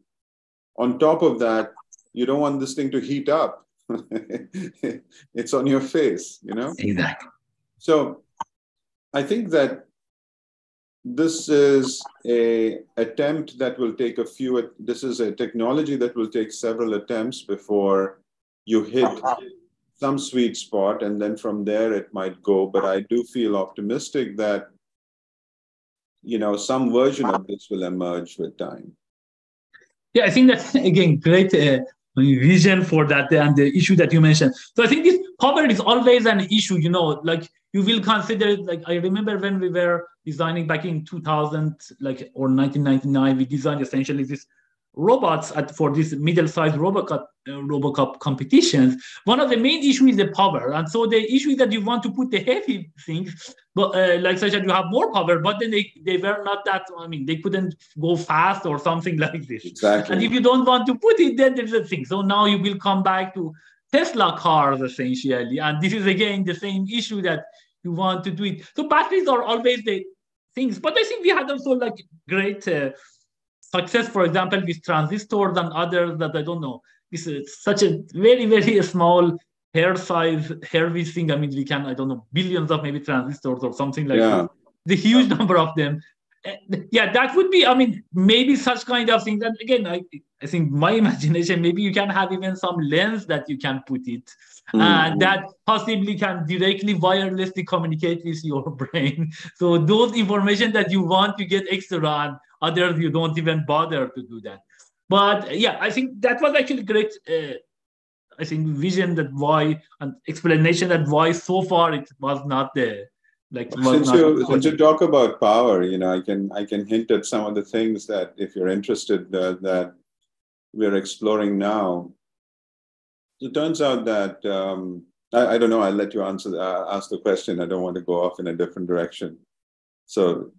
On top of that, you don't want this thing to heat up. It's on your face, you know? Exactly. So I think that this is a attempt that will take this is a technology that will take several attempts before you hit some sweet spot, and then from there it might go. But I do feel optimistic that, you know, some version of this will emerge with time. Yeah, I think that's again great vision for that and the issue that you mentioned. So I think this poverty is always an issue. You know, like you will consider it. Like I remember when we were designing back in 2000, like or 1999, we designed essentially this robots for this middle-sized Robocop competitions. One of the main issues is the power, and so the issue is that you want to put the heavy things, but like such that you have more power, but then they were not that. I mean, they couldn't go fast or something like this. Exactly. And if you don't want to put it, then there's a thing. So now you will come back to Tesla cars essentially, and this is again the same issue that you want to do it. So batteries are always the things, but I think we had also like great. Success, for example, with transistors and others that I don't know. This is such a very, very small hair size, hairy thing. I mean, we can, I don't know, billions of maybe transistors or something like this. The huge number of them. Yeah, that would be, I mean, maybe such kind of things. And again, I think my imagination, maybe you can have even some lens that you can put it that possibly can directly wirelessly communicate with your brain. So those information that you want to get extra and others you don't even bother to do that. But yeah, I think that was actually great. I think vision that why and explanation that why so far it was not there. Like since you talk about power, you know, I can hint at some of the things that if you're interested that we're exploring now. It turns out that I don't know. I'll let you ask the question. I don't want to go off in a different direction. So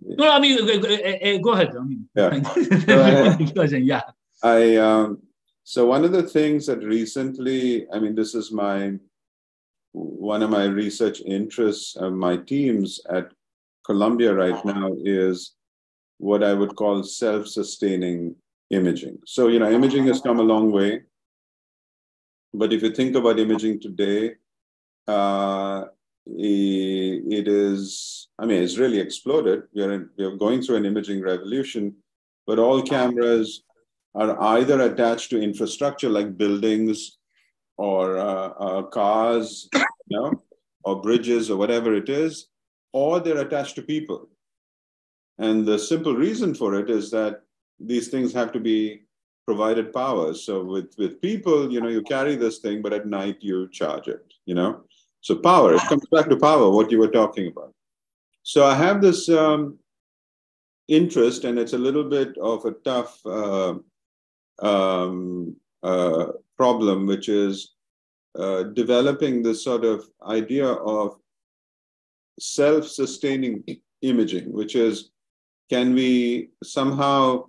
no, I mean, go ahead. I mean, yeah. So one of the things that recently, I mean, this is one of my research interests. My teams at Columbia right now is what I would call self-sustaining imaging. So, you know, imaging has come a long way. But if you think about imaging today, it is, I mean, it's really exploded. We're going through an imaging revolution, but all cameras are either attached to infrastructure like buildings or cars, you know, or bridges or whatever it is, or they're attached to people. And the simple reason for it is that these things have to be provided power. So with people, you know, you carry this thing, but at night you charge it, you know. So power, it comes back to power, what you were talking about. So I have this interest, and it's a little bit of a tough problem, which is developing this sort of idea of self-sustaining imaging, which is, can we somehow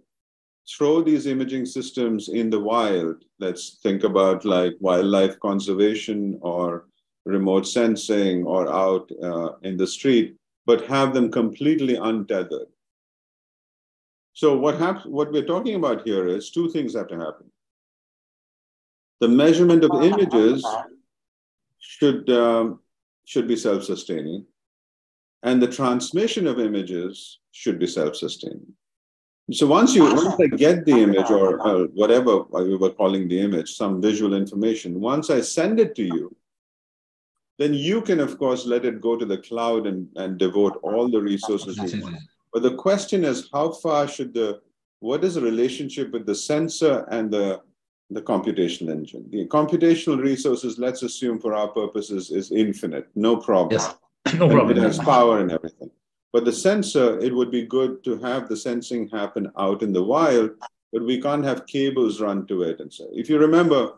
throw these imaging systems in the wild? Let's think about like wildlife conservation or remote sensing or out in the street, but have them completely untethered. So what we're talking about here is two things have to happen. The measurement of images should be self-sustaining, and the transmission of images should be self-sustaining. So once I get the image or whatever we were calling the image, some visual information, once I send it to you, then you can, of course, let it go to the cloud and devote all the resources you want. But the question is, how far what is the relationship with the sensor and the computational engine? The computational resources, let's assume for our purposes, is infinite, no problem. Yes. No problem. It has power and everything. But the sensor, it would be good to have the sensing happen out in the wild, but we can't have cables run to it. And so if you remember,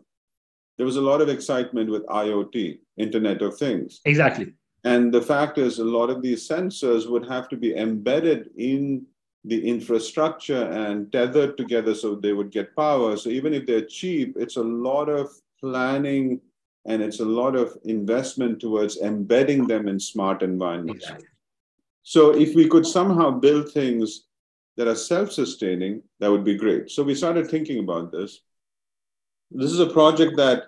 there was a lot of excitement with IoT, Internet of Things. Exactly. And the fact is, a lot of these sensors would have to be embedded in the infrastructure and tethered together so they would get power. So even if they're cheap, it's a lot of planning and it's a lot of investment towards embedding them in smart environments. Exactly. So if we could somehow build things that are self-sustaining, that would be great. So we started thinking about this. This is a project that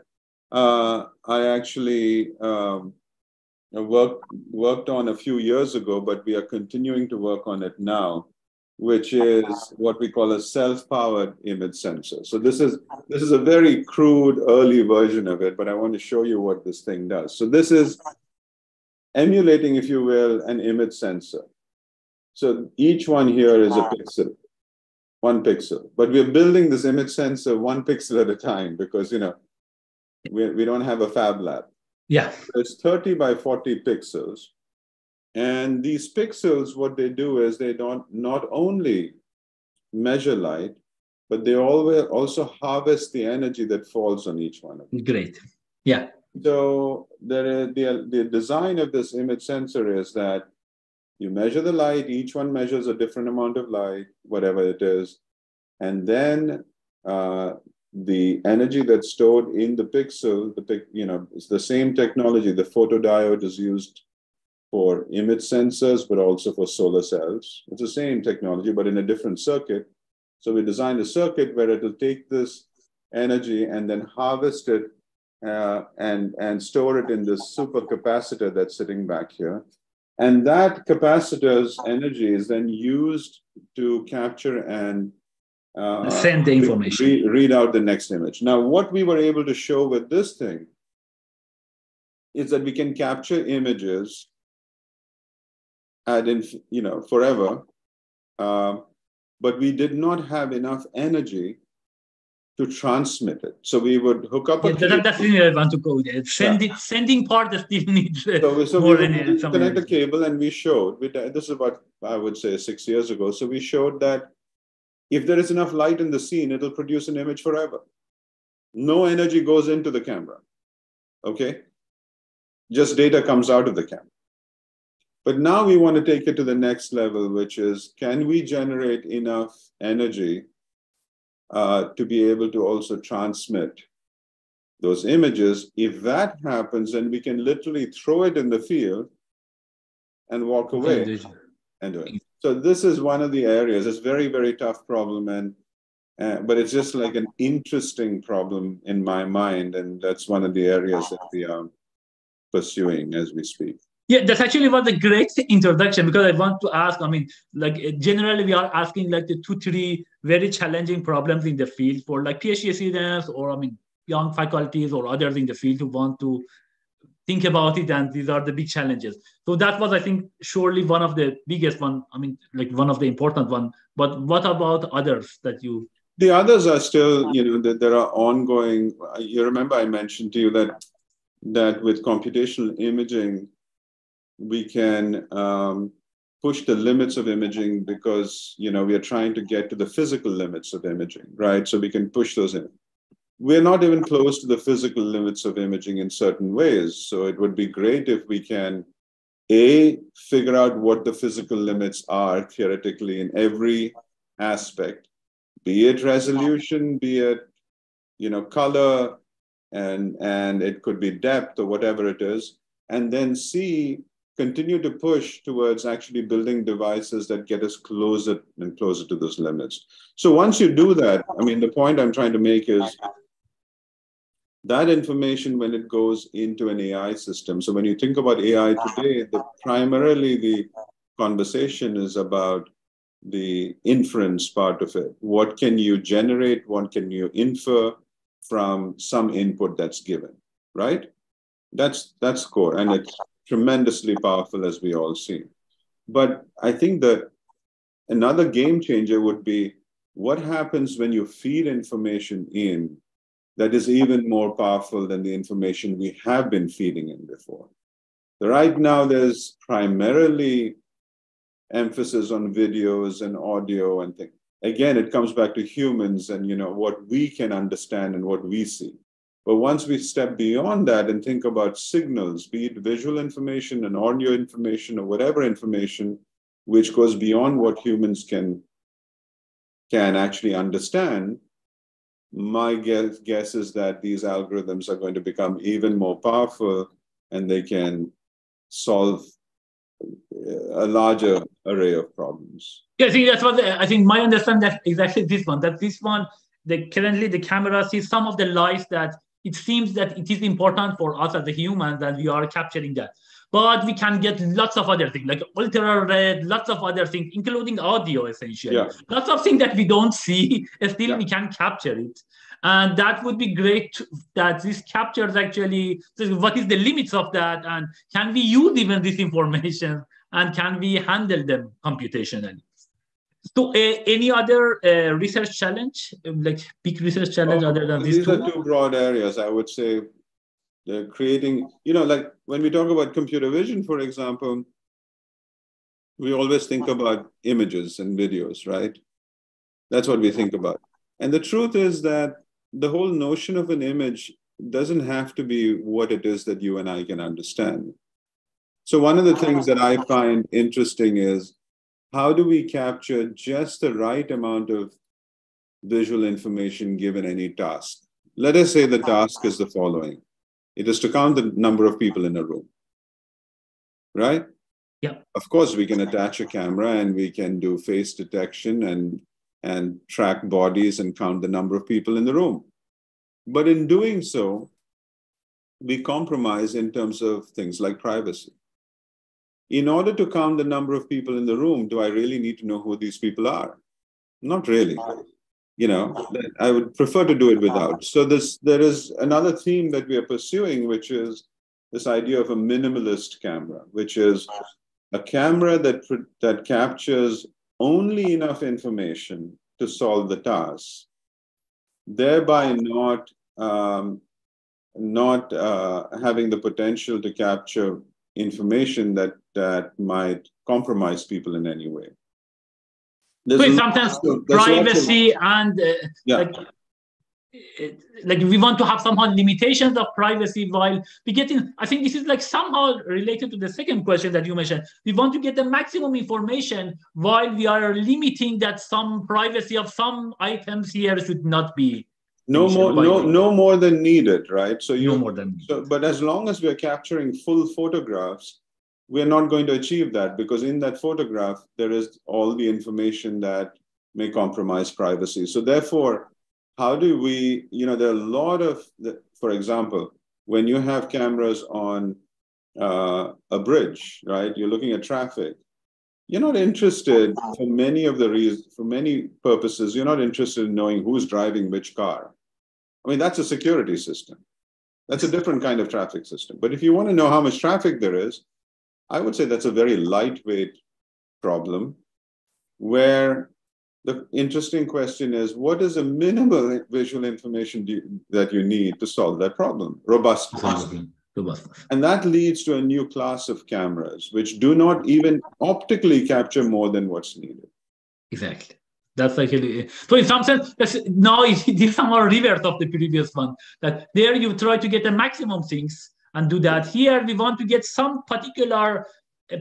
I actually worked on a few years ago, but we are continuing to work on it now, which is what we call a self-powered image sensor. So this is a very crude early version of it, but I want to show you what this thing does. So this is emulating, if you will, an image sensor. So each one here is a pixel, one pixel. But we're building this image sensor one pixel at a time because, we don't have a fab lab. Yeah. It's 30 by 40 pixels. And these pixels, what they do is they don't not only measure light, but they also harvest the energy that falls on each one of them. Great. Yeah. So the design of this image sensor is that you measure the light, each one measures a different amount of light, whatever it is. And then the energy that's stored in the pixel, it's the same technology. The photodiode is used for image sensors, but also for solar cells. It's the same technology, but in a different circuit. So we designed a circuit where it will take this energy and then harvest it and store it in this supercapacitor that's sitting back here. And that capacitor's energy is then used to capture and send the information. Read out the next image. Now, what we were able to show with this thing is that we can capture images forever, but we did not have enough energy to transmit it. So we would hook up a cable. That's the thing I want to go there. Sending part still needs so more energy. Connect a cable, and we showed, this is about, I would say, 6 years ago. So we showed that if there is enough light in the scene, it'll produce an image forever. No energy goes into the camera, okay? Just data comes out of the camera. But now we want to take it to the next level, which is, can we generate enough energy to be able to also transmit those images? If that happens, then we can literally throw it in the field and walk away and do it. So this is one of the areas. It's a very, very tough problem, but it's just like an interesting problem in my mind, and that's one of the areas that we are pursuing as we speak. Yeah, that's actually was a great introduction, because I want to ask, generally we are asking like the 2-3 very challenging problems in the field for like PhD students or, young faculties or others in the field who want to think about it, and these are the big challenges. So that was, I think, surely one of the biggest one, one of the important one. But what about others that you... The others are still, there are ongoing, you remember I mentioned to you that with computational imaging, we can push the limits of imaging because, we are trying to get to the physical limits of imaging, right? So we can push those in. We're not even close to the physical limits of imaging in certain ways. So it would be great if we can, figure out what the physical limits are theoretically in every aspect, be it resolution, be it, color, and it could be depth or whatever it is. And then continue to push towards actually building devices that get us closer and closer to those limits. So once you do that, the point I'm trying to make is that information, when it goes into an AI system. So when you think about AI today, primarily the conversation is about the inference part of it. What can you generate? What can you infer from some input that's given, right? That's core, and it's tremendously powerful, as we all see. But I think that another game changer would be what happens when you feed information in that is even more powerful than the information we have been feeding in before. Right now, there's primarily emphasis on videos and audio and things. Again, it comes back to humans and what we can understand and what we see. But once we step beyond that and think about signals, be it visual information and audio information or whatever information, which goes beyond what humans can actually understand, my guess is that these algorithms are going to become even more powerful, and they can solve a larger array of problems. Yeah, I think that's what I think. My understanding that exactly this one. Currently the camera sees some of the lights that it seems that it is important for us as a human that we are capturing that. But we can get lots of other things like ultra red, lots of other things, including audio, essentially. Yeah. Lots of things that we don't see, still Yeah. we can capture it. And that would be great that this captures actually, so what is the limits of that? And can we use even this information? And can we handle them computationally? So any other research challenge, like big research challenge other than these These two? are two broad areas, I would say. Creating, like when we talk about computer vision, for example, we always think about images and videos, right? That's what we think about. And the truth is that the whole notion of an image doesn't have to be what it is that you and I can understand. So one of the things that I find interesting is how do we capture just the right amount of visual information given any task? Let us say the task is the following. It is to count the number of people in a room, right? Yeah. Of course, we can attach a camera and we can do face detection and track bodies and count the number of people in the room. But in doing so, we compromise in terms of things like privacy. In order to count the number of people in the room, do I really need to know who these people are? Not really. I would prefer to do it without. So there is another theme that we are pursuing, which is this idea of a minimalist camera, which is a camera that captures only enough information to solve the task, thereby not having the potential to capture information that might compromise people in any way. Sometimes privacy and like we want to have somehow limitations of privacy while we getting, I think this is like somehow related to the second question that you mentioned. We want to get the maximum information while we are limiting that some privacy of some items here should not be. No more than needed, right? So no more than needed. But as long as we are capturing full photographs, we're not going to achieve that because in that photograph, there is all the information that may compromise privacy. So therefore, how do we, there are a lot of, for example, when you have cameras on a bridge, right? You're looking at traffic. You're not interested for many purposes, you're not interested in knowing who's driving which car. I mean, that's a security system. That's a different kind of traffic system. But if you want to know how much traffic there is, I would say that's a very lightweight problem where the interesting question is, what is the minimal visual information that you need to solve that problem? Robustness. And that leads to a new class of cameras, which do not even optically capture more than what's needed. Exactly. That's actually, so in some sense, now it is somehow reverse of the previous one, that there you try to get the maximum things and do that. Here, we want to get some particular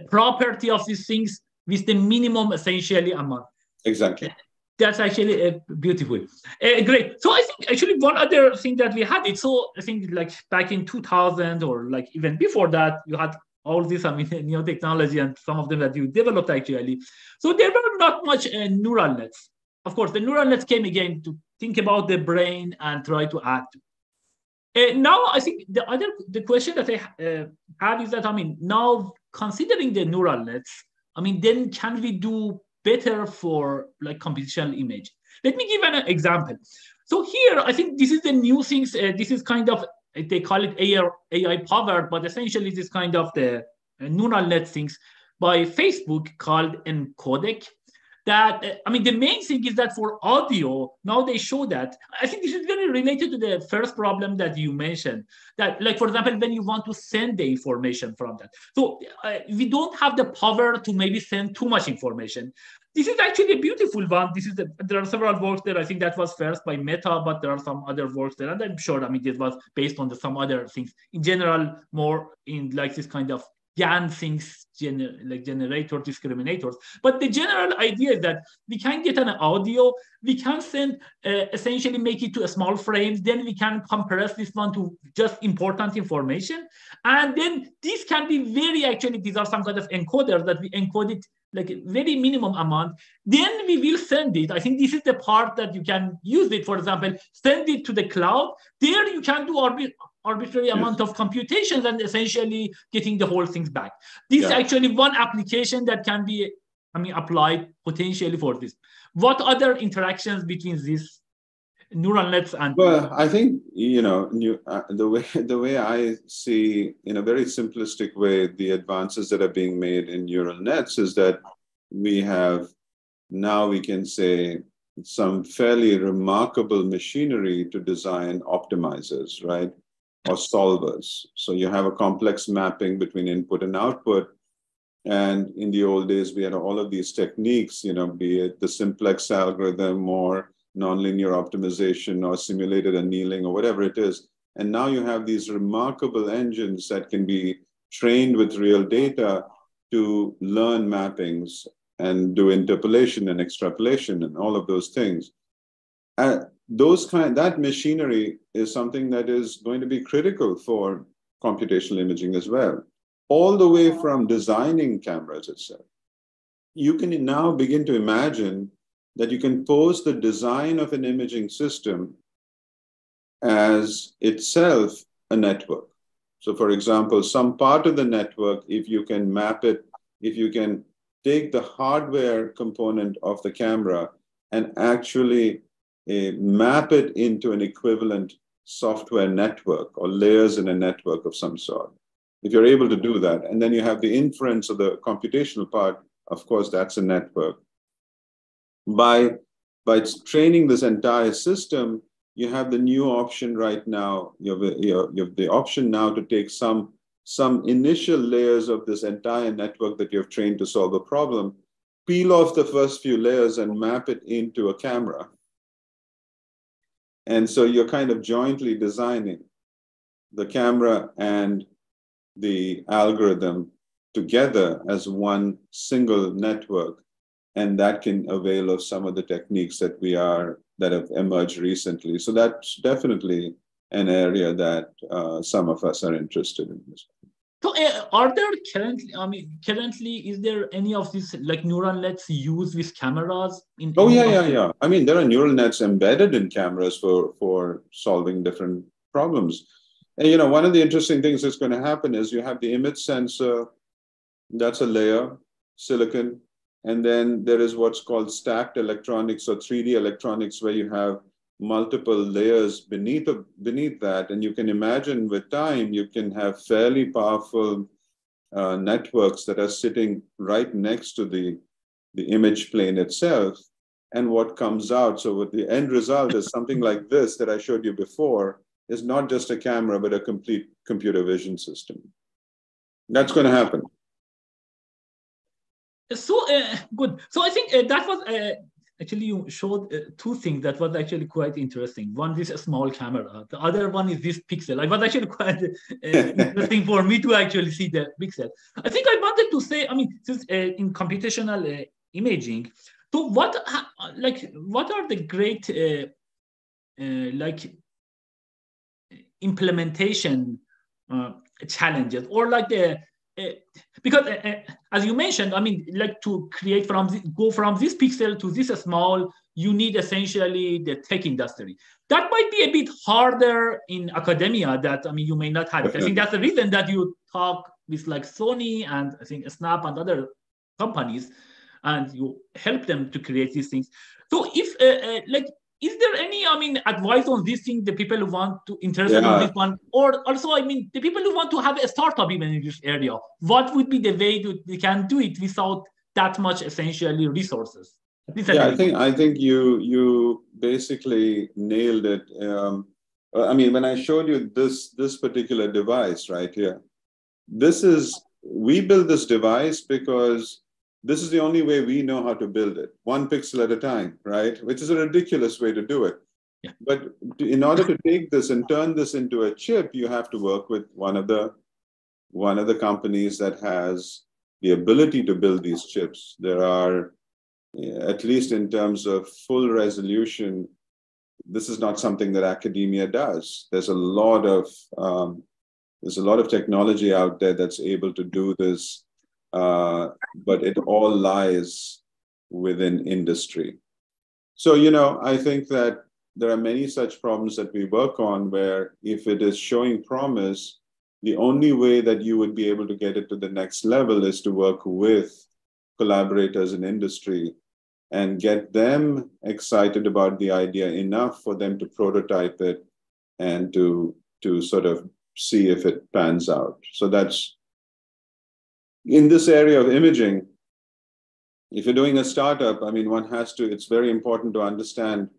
property of these things with the minimum essentially amount. Exactly. That's actually beautiful. Great. So I think actually one other thing that we had, so I think like back in 2000 or like even before that, you had all this, new technology and some of them that you developed actually. So there were not much neural nets. Of course, the neural nets came again to think about the brain and try to act. Now, I think the question that I have is that, now considering the neural nets, then can we do better for like computational image? Let me give an example. So here, I think this is the new things. This is kind of, they call it AI powered, but essentially this kind of the neural net things by Facebook called encodec. That, the main thing is that for audio, now they show that, I think this is very related to the first problem that you mentioned, that like, for example, when you want to send the information from that. So we don't have the power to maybe send too much information. This is actually a beautiful one. There are several works there. I think that was first by Meta, but there are some other works there. And I'm sure, this was based on some other things. In general, more in like this kind of GAN things, like generator discriminators. But the general idea is that we can get an audio, we can send, essentially make it to a small frames, then we can compress this one to just important information. And then this can be very, actually, these are some kind of encoders that we encode it like a very minimum amount. Then we will send it. I think this is the part that you can use it. For example, send it to the cloud. There you can do arbitrary amount of computations and essentially getting the whole things back. This is actually one application that can be, applied potentially for this. What other interactions between these neural nets and? Well, I think, the way I see, in a very simplistic way, the advances that are being made in neural nets is that we have, now we can say, some fairly remarkable machinery to design optimizers, right? Or solvers. So you have a complex mapping between input and output. And in the old days, we had all of these techniques, be it the simplex algorithm or nonlinear optimization or simulated annealing or whatever it is. And now you have these remarkable engines that can be trained with real data to learn mappings and do interpolation and extrapolation and all of those things. That machinery is something that is going to be critical for computational imaging as well. All the way from designing cameras itself. You can now begin to imagine that you can pose the design of an imaging system as itself a network. So for example, some part of the network, if you can map it, if you can take the hardware component of the camera and actually map it into an equivalent software network or layers in a network of some sort. If you're able to do that, and then you have the inference of the computational part, of course, that's a network. By training this entire system, you have the new option right now. You have the option now to take some initial layers of this entire network that you've trained to solve a problem, peel off the first few layers and map it into a camera. And so you're kind of jointly designing the camera and the algorithm together as one single network. And that can avail of some of the techniques that have emerged recently. So that's definitely an area that some of us are interested in. So are there currently, is there any of these like neural nets used with cameras? Yeah. I mean, there are neural nets embedded in cameras for solving different problems. And, one of the interesting things that's going to happen is you have the image sensor, that's a layer, silicon. And then there is what's called stacked electronics or 3D electronics, where you have multiple layers beneath that. And you can imagine with time, you can have fairly powerful networks that are sitting right next to the image plane itself. And what comes out, so what the end result is something like this that I showed you before, is not just a camera, but a complete computer vision system. That's going to happen. So good. So I think that was actually, you showed two things that was actually quite interesting. One is a small camera. The other one is this pixel. It was actually quite interesting for me to actually see the pixel. I think I wanted to say, since in computational imaging, so what are the great implementation challenges, or like the because as you mentioned, to create go from this pixel to this small, you need essentially the tech industry. That might be a bit harder in academia. That you may not have it. I think that's the reason that you talk with like Sony and I think Snap and other companies, and you help them to create these things. So if is there any, advice on this thing, the people who want to interested in this one, or also, the people who want to have a startup even in this area, what would be the way they can do it without that much essentially resources? I think you basically nailed it. When I showed you this particular device right here, we built this device because this is the only way we know how to build it, one pixel at a time, right? Which is a ridiculous way to do it. Yeah. But in order to take this and turn this into a chip, you have to work with one of the one of the companies that has the ability to build these chips. There are, at least in terms of full resolution, this is not something that academia does. There's a lot of technology out there that's able to do this, but it all lies within industry. So, I think that there are many such problems that we work on where if it is showing promise, the only way that you would be able to get it to the next level is to work with collaborators in industry and get them excited about the idea enough for them to prototype it and to sort of see if it pans out. So that's, in this area of imaging, if you're doing a startup, I mean, it's very important to understand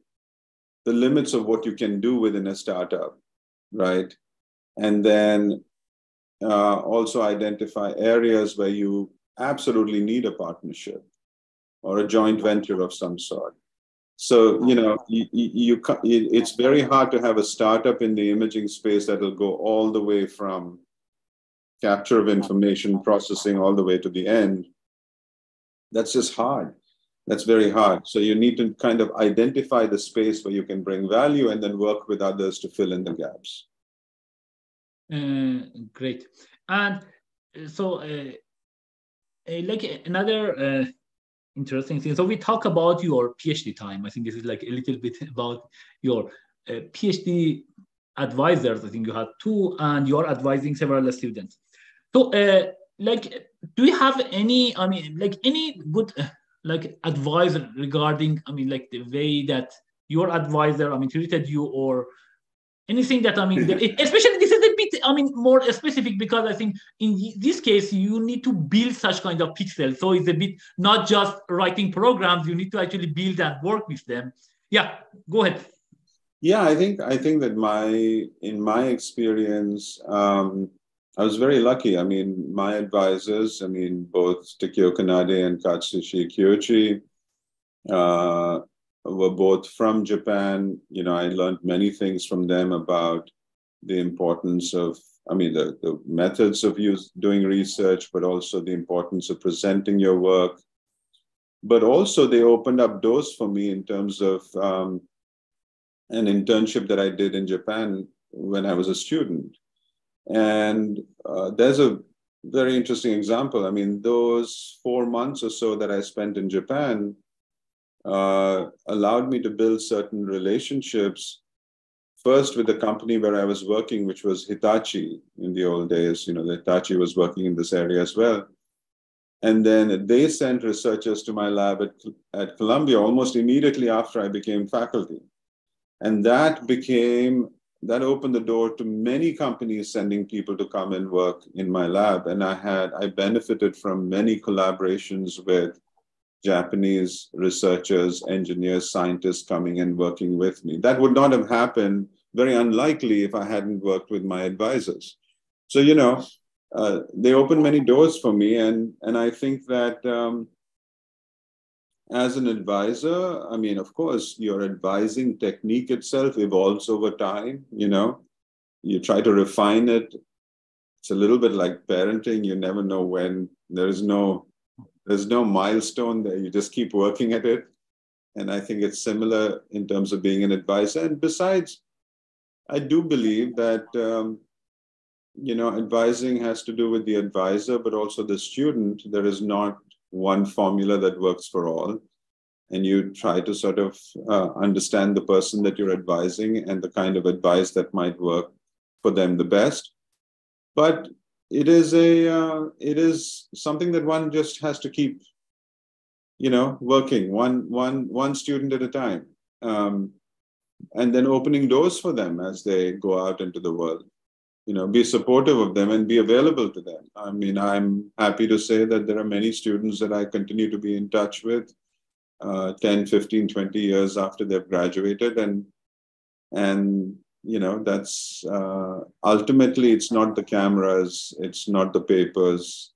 the limits of what you can do within a startup, right? And then also identify areas where you absolutely need a partnership or a joint venture of some sort. So, it's very hard to have a startup in the imaging space that will go all the way from capture of information processing all the way to the end. That's just hard. That's very hard. So you need to kind of identify the space where you can bring value and then work with others to fill in the gaps. Great. And so like another interesting thing. So we talk about your PhD time. I think this is like a little bit about your PhD advisors. I think you have two, and you're advising several students. So, like, do you have any? I mean, like any good like advice regarding? I mean, like the way that your advisor, I mean, treated you, or anything that, I mean, especially this is a bit, I mean, more specific, because I think in this case you need to build such kind of pixels. So it's a bit not just writing programs, you need to actually build and work with them. Yeah, go ahead. Yeah, I think that in my experience, I was very lucky. I mean, my advisors, I mean, both Takeo Kanade and Katsushi Kyoichi, were both from Japan. I learned many things from them about the importance of, I mean, the methods of doing research, but also the importance of presenting your work. But also they opened up doors for me in terms of an internship that I did in Japan when I was a student. And there's a very interesting example. I mean, those 4 months or so that I spent in Japan allowed me to build certain relationships. First with the company where I was working, which was Hitachi in the old days. Hitachi was working in this area as well. And then they sent researchers to my lab at Columbia almost immediately after I became faculty. And that opened the door to many companies sending people to come and work in my lab. And I benefited from many collaborations with Japanese researchers, engineers, scientists coming and working with me. That would not have happened, very unlikely, if I hadn't worked with my advisors. So, they opened many doors for me. And I think that as an advisor, I mean, of course, your advising technique itself evolves over time. You try to refine it. It's a little bit like parenting. You never know when. There's no milestone there. You just keep working at it. And I think it's similar in terms of being an advisor. And besides, I do believe that, advising has to do with the advisor, but also the student. There is not one formula that works for all. And you try to sort of understand the person that you're advising and the kind of advice that might work for them the best. But it is something that one just has to keep, working one student at a time, and then opening doors for them as they go out into the world. Be supportive of them and be available to them. I mean, I'm happy to say that there are many students that I continue to be in touch with 10, 15, 20 years after they've graduated. And that's ultimately, it's not the cameras, it's not the papers,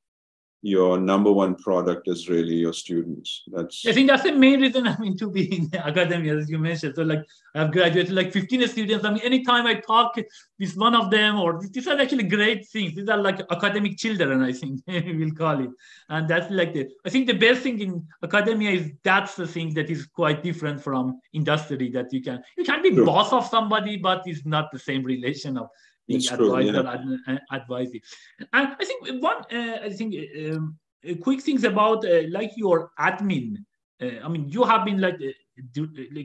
your number one product is really your students. I think that's the main reason I'm into being academia, as you mentioned. So like I've graduated like 15 students. I mean, anytime I talk with one of them, or these are actually great things. These are like academic children, I think we'll call it. And that's like I think the best thing in academia is that's the thing that is quite different from industry, that you can be True. boss of somebody, but it's not the same relation of being It's true, advisor, yeah. advising. And I think quick things about like your admin. I mean, you have been like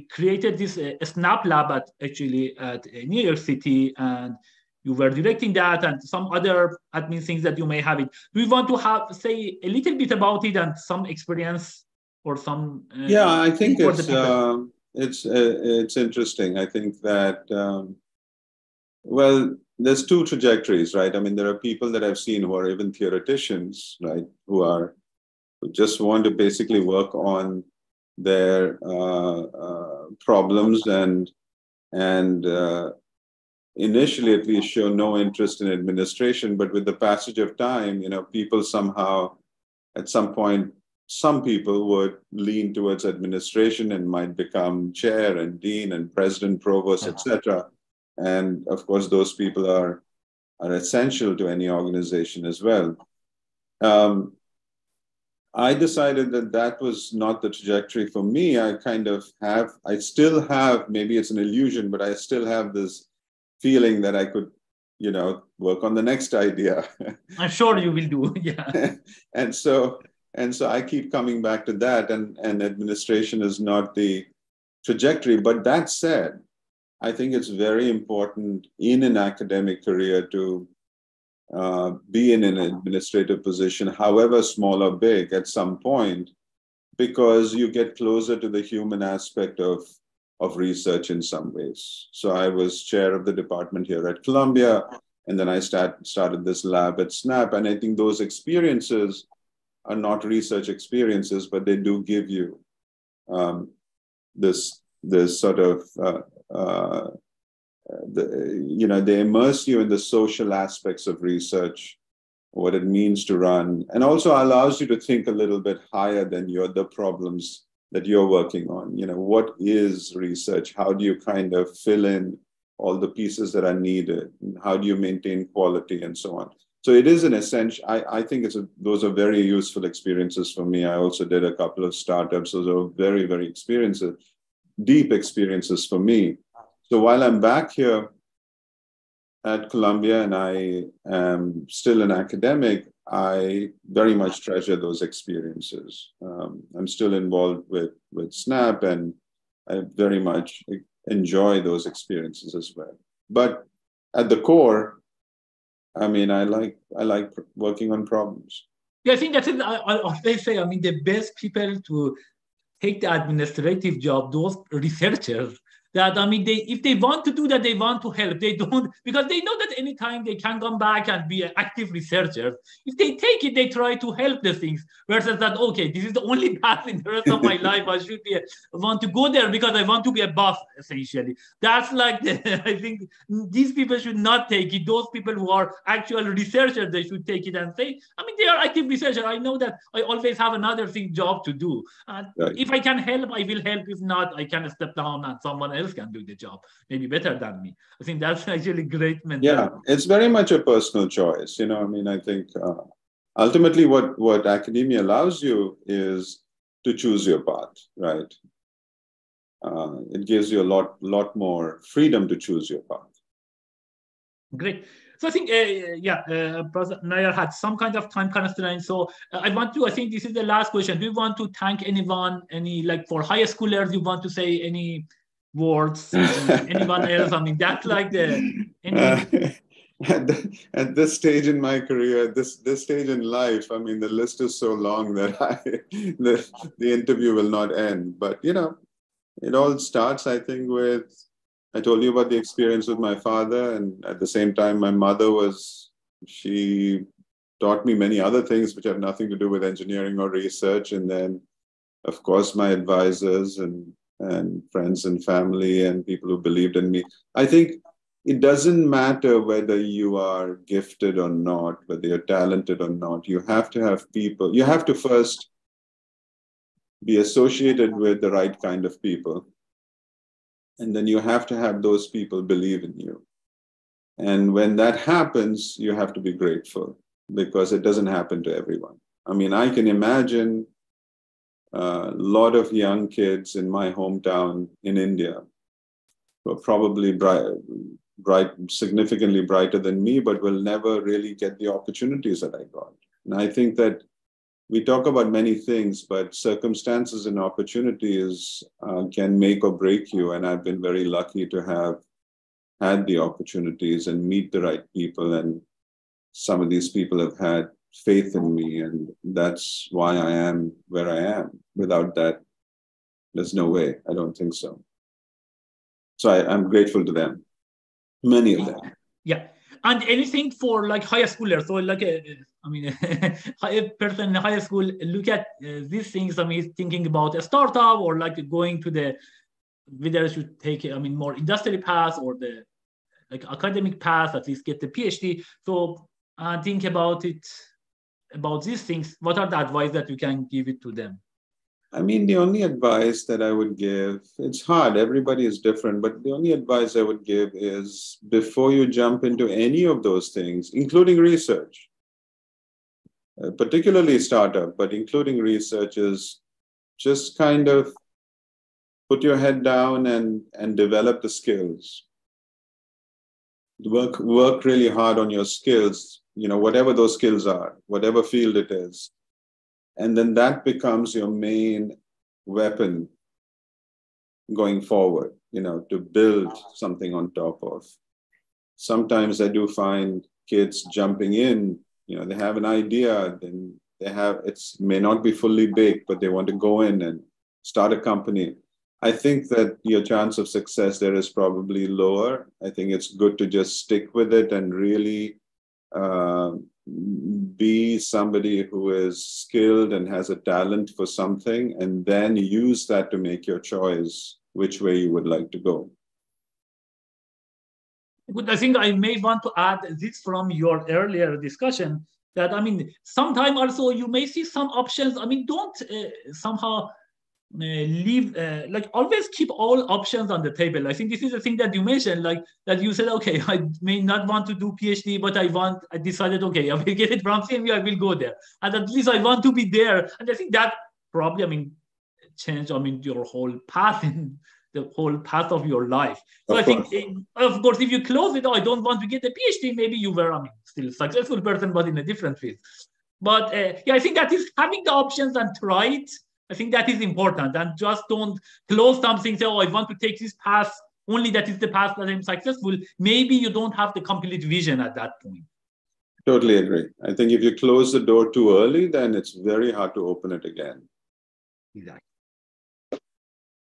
created this Snap Lab at New York City, and you were directing that, and some other admin things that you may have it. Do you want to say a little bit about it and some experience or some Yeah, I think for the people? it's interesting. I think that well, there's two trajectories, right? I mean, there are people that I've seen who are even theoreticians, right, who just want to basically work on their problems and initially at least show no interest in administration, but with the passage of time, people somehow at some point, some people would lean towards administration and might become chair and dean and president, provost, etc. And of course, those people are essential to any organization as well. I decided that was not the trajectory for me. I still have, maybe it's an illusion, but I still have this feeling that I could, work on the next idea. I'm sure you will do. Yeah. and so I keep coming back to that, and administration is not the trajectory. But that said, I think it's very important in an academic career to be in an administrative position, however small or big, at some point, because you get closer to the human aspect of research in some ways. So I was chair of the department here at Columbia, and then I started this lab at SNAP. And I think those experiences are not research experiences, but they do give you this sort of they immerse you in the social aspects of research, what it means to run, and also allows you to think a little bit higher than the problems that you're working on. What is research? How do you kind of fill in all the pieces that are needed? How do you maintain quality and so on? So it is an essential, I think those are very useful experiences for me. I also did a couple of startups. Those are very, very deep experiences for me. So while I'm back here at Columbia and I am still an academic, I very much treasure those experiences. I'm still involved with SNAP, and I very much enjoy those experiences as well. But at the core, I mean, I like working on problems. Yeah, I think that's it. I always say, I mean, the best people to take the administrative job, those researchers, that I mean, if they want to do that, they want to help. They don't, because they know that anytime they can come back and be an active researcher. If they take it, they try to help the things. Versus that, okay, this is the only path in the rest of my life. I want to go there because I want to be a boss. Essentially, that's like I think these people should not take it. Those people who are actual researchers, they should take it and say, I mean, they are active researchers. I know that I always have another job to do. And Right. If I can help, I will help. If not, I can step down and someone else can do the job, maybe better than me. I think that's actually great mentality. Yeah, it's very much a personal choice. I mean, I think ultimately what academia allows you is to choose your path, right? It gives you a lot more freedom to choose your path. Great. So I think, Prof Nayar had some kind of time constraint. So I think this is the last question. Do you want to thank anyone, for high schoolers, you want to say any words, anyone else? I mean, that's like at this stage in my career, this stage in life, I mean, the list is so long that the interview will not end. But, it all starts, I think, I told you about the experience with my father, and at the same time, my mother she taught me many other things which have nothing to do with engineering or research. And then, of course, my advisors and friends and family and people who believed in me. I think it doesn't matter whether you are gifted or not, whether you're talented or not. You have to have people. You have to first be associated with the right kind of people. And then you have to have those people believe in you. And when that happens, you have to be grateful, because it doesn't happen to everyone. I mean, I can imagine a lot of young kids in my hometown in India who are probably bright, significantly brighter than me, but will never really get the opportunities that I got. And I think that we talk about many things, but circumstances and opportunities can make or break you. And I've been very lucky to have had the opportunities and meet the right people. And some of these people have had faith in me. And that's why I am where I am. Without that, there's no way. I don't think so. So I'm grateful to them. Many of them. Yeah. And anything for like high schoolers, so like a person in high school look at these things. I mean, thinking about a startup or like going to the, whether I should take more industrial path or the like academic path, at least get the PhD. So think about it, about these things. What are the advice that you can give it to them? I mean, the only advice that I would give, it's hard, everybody is different, but the only advice I would give is before you jump into any of those things, including research, particularly startup, but including research, is just kind of put your head down and develop the skills. Work really hard on your skills, whatever those skills are, whatever field it is. And then that becomes your main weapon going forward, to build something on top of. Sometimes I do find kids jumping in, they have an idea, then it may not be fully baked, but they want to go in and start a company. I think that your chance of success there is probably lower. I think it's good to just stick with it and really be somebody who is skilled and has a talent for something, and then use that to make your choice which way you would like to go. Good. I think I may want to add this from your earlier discussion that, sometimes also you may see some options. Don't somehow leave, like always keep all options on the table. I think this is the thing that you mentioned, like that you said, okay, I may not want to do PhD, but I decided, okay, I will get it from CMU, I will go there. And at least I want to be there. And I think that probably, change, your whole path in the whole path of your life. So I think, of course, if you close it, I don't want to get a PhD, maybe you were, still a successful person, but in a different field. But I think that is having the options and try it. I think that is important, and just don't close something, say, oh, I want to take this path, only that is the path that I'm successful. Maybe you don't have the complete vision at that point. Totally agree. I think if you close the door too early, then it's very hard to open it again. Exactly.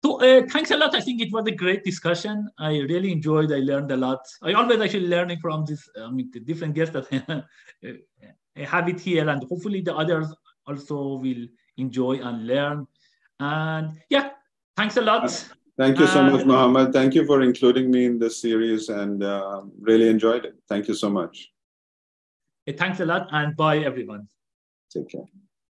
So thanks a lot. I think it was a great discussion. I really enjoyed. I learned a lot. I always actually learning from this, the different guests that I have it here, and hopefully the others also will enjoy and learn. And thanks a lot. Thank you so much, Mohammed. Thank you for including me in this series, and really enjoyed it. Thank you so much. Thanks a lot, and bye, everyone. Take care.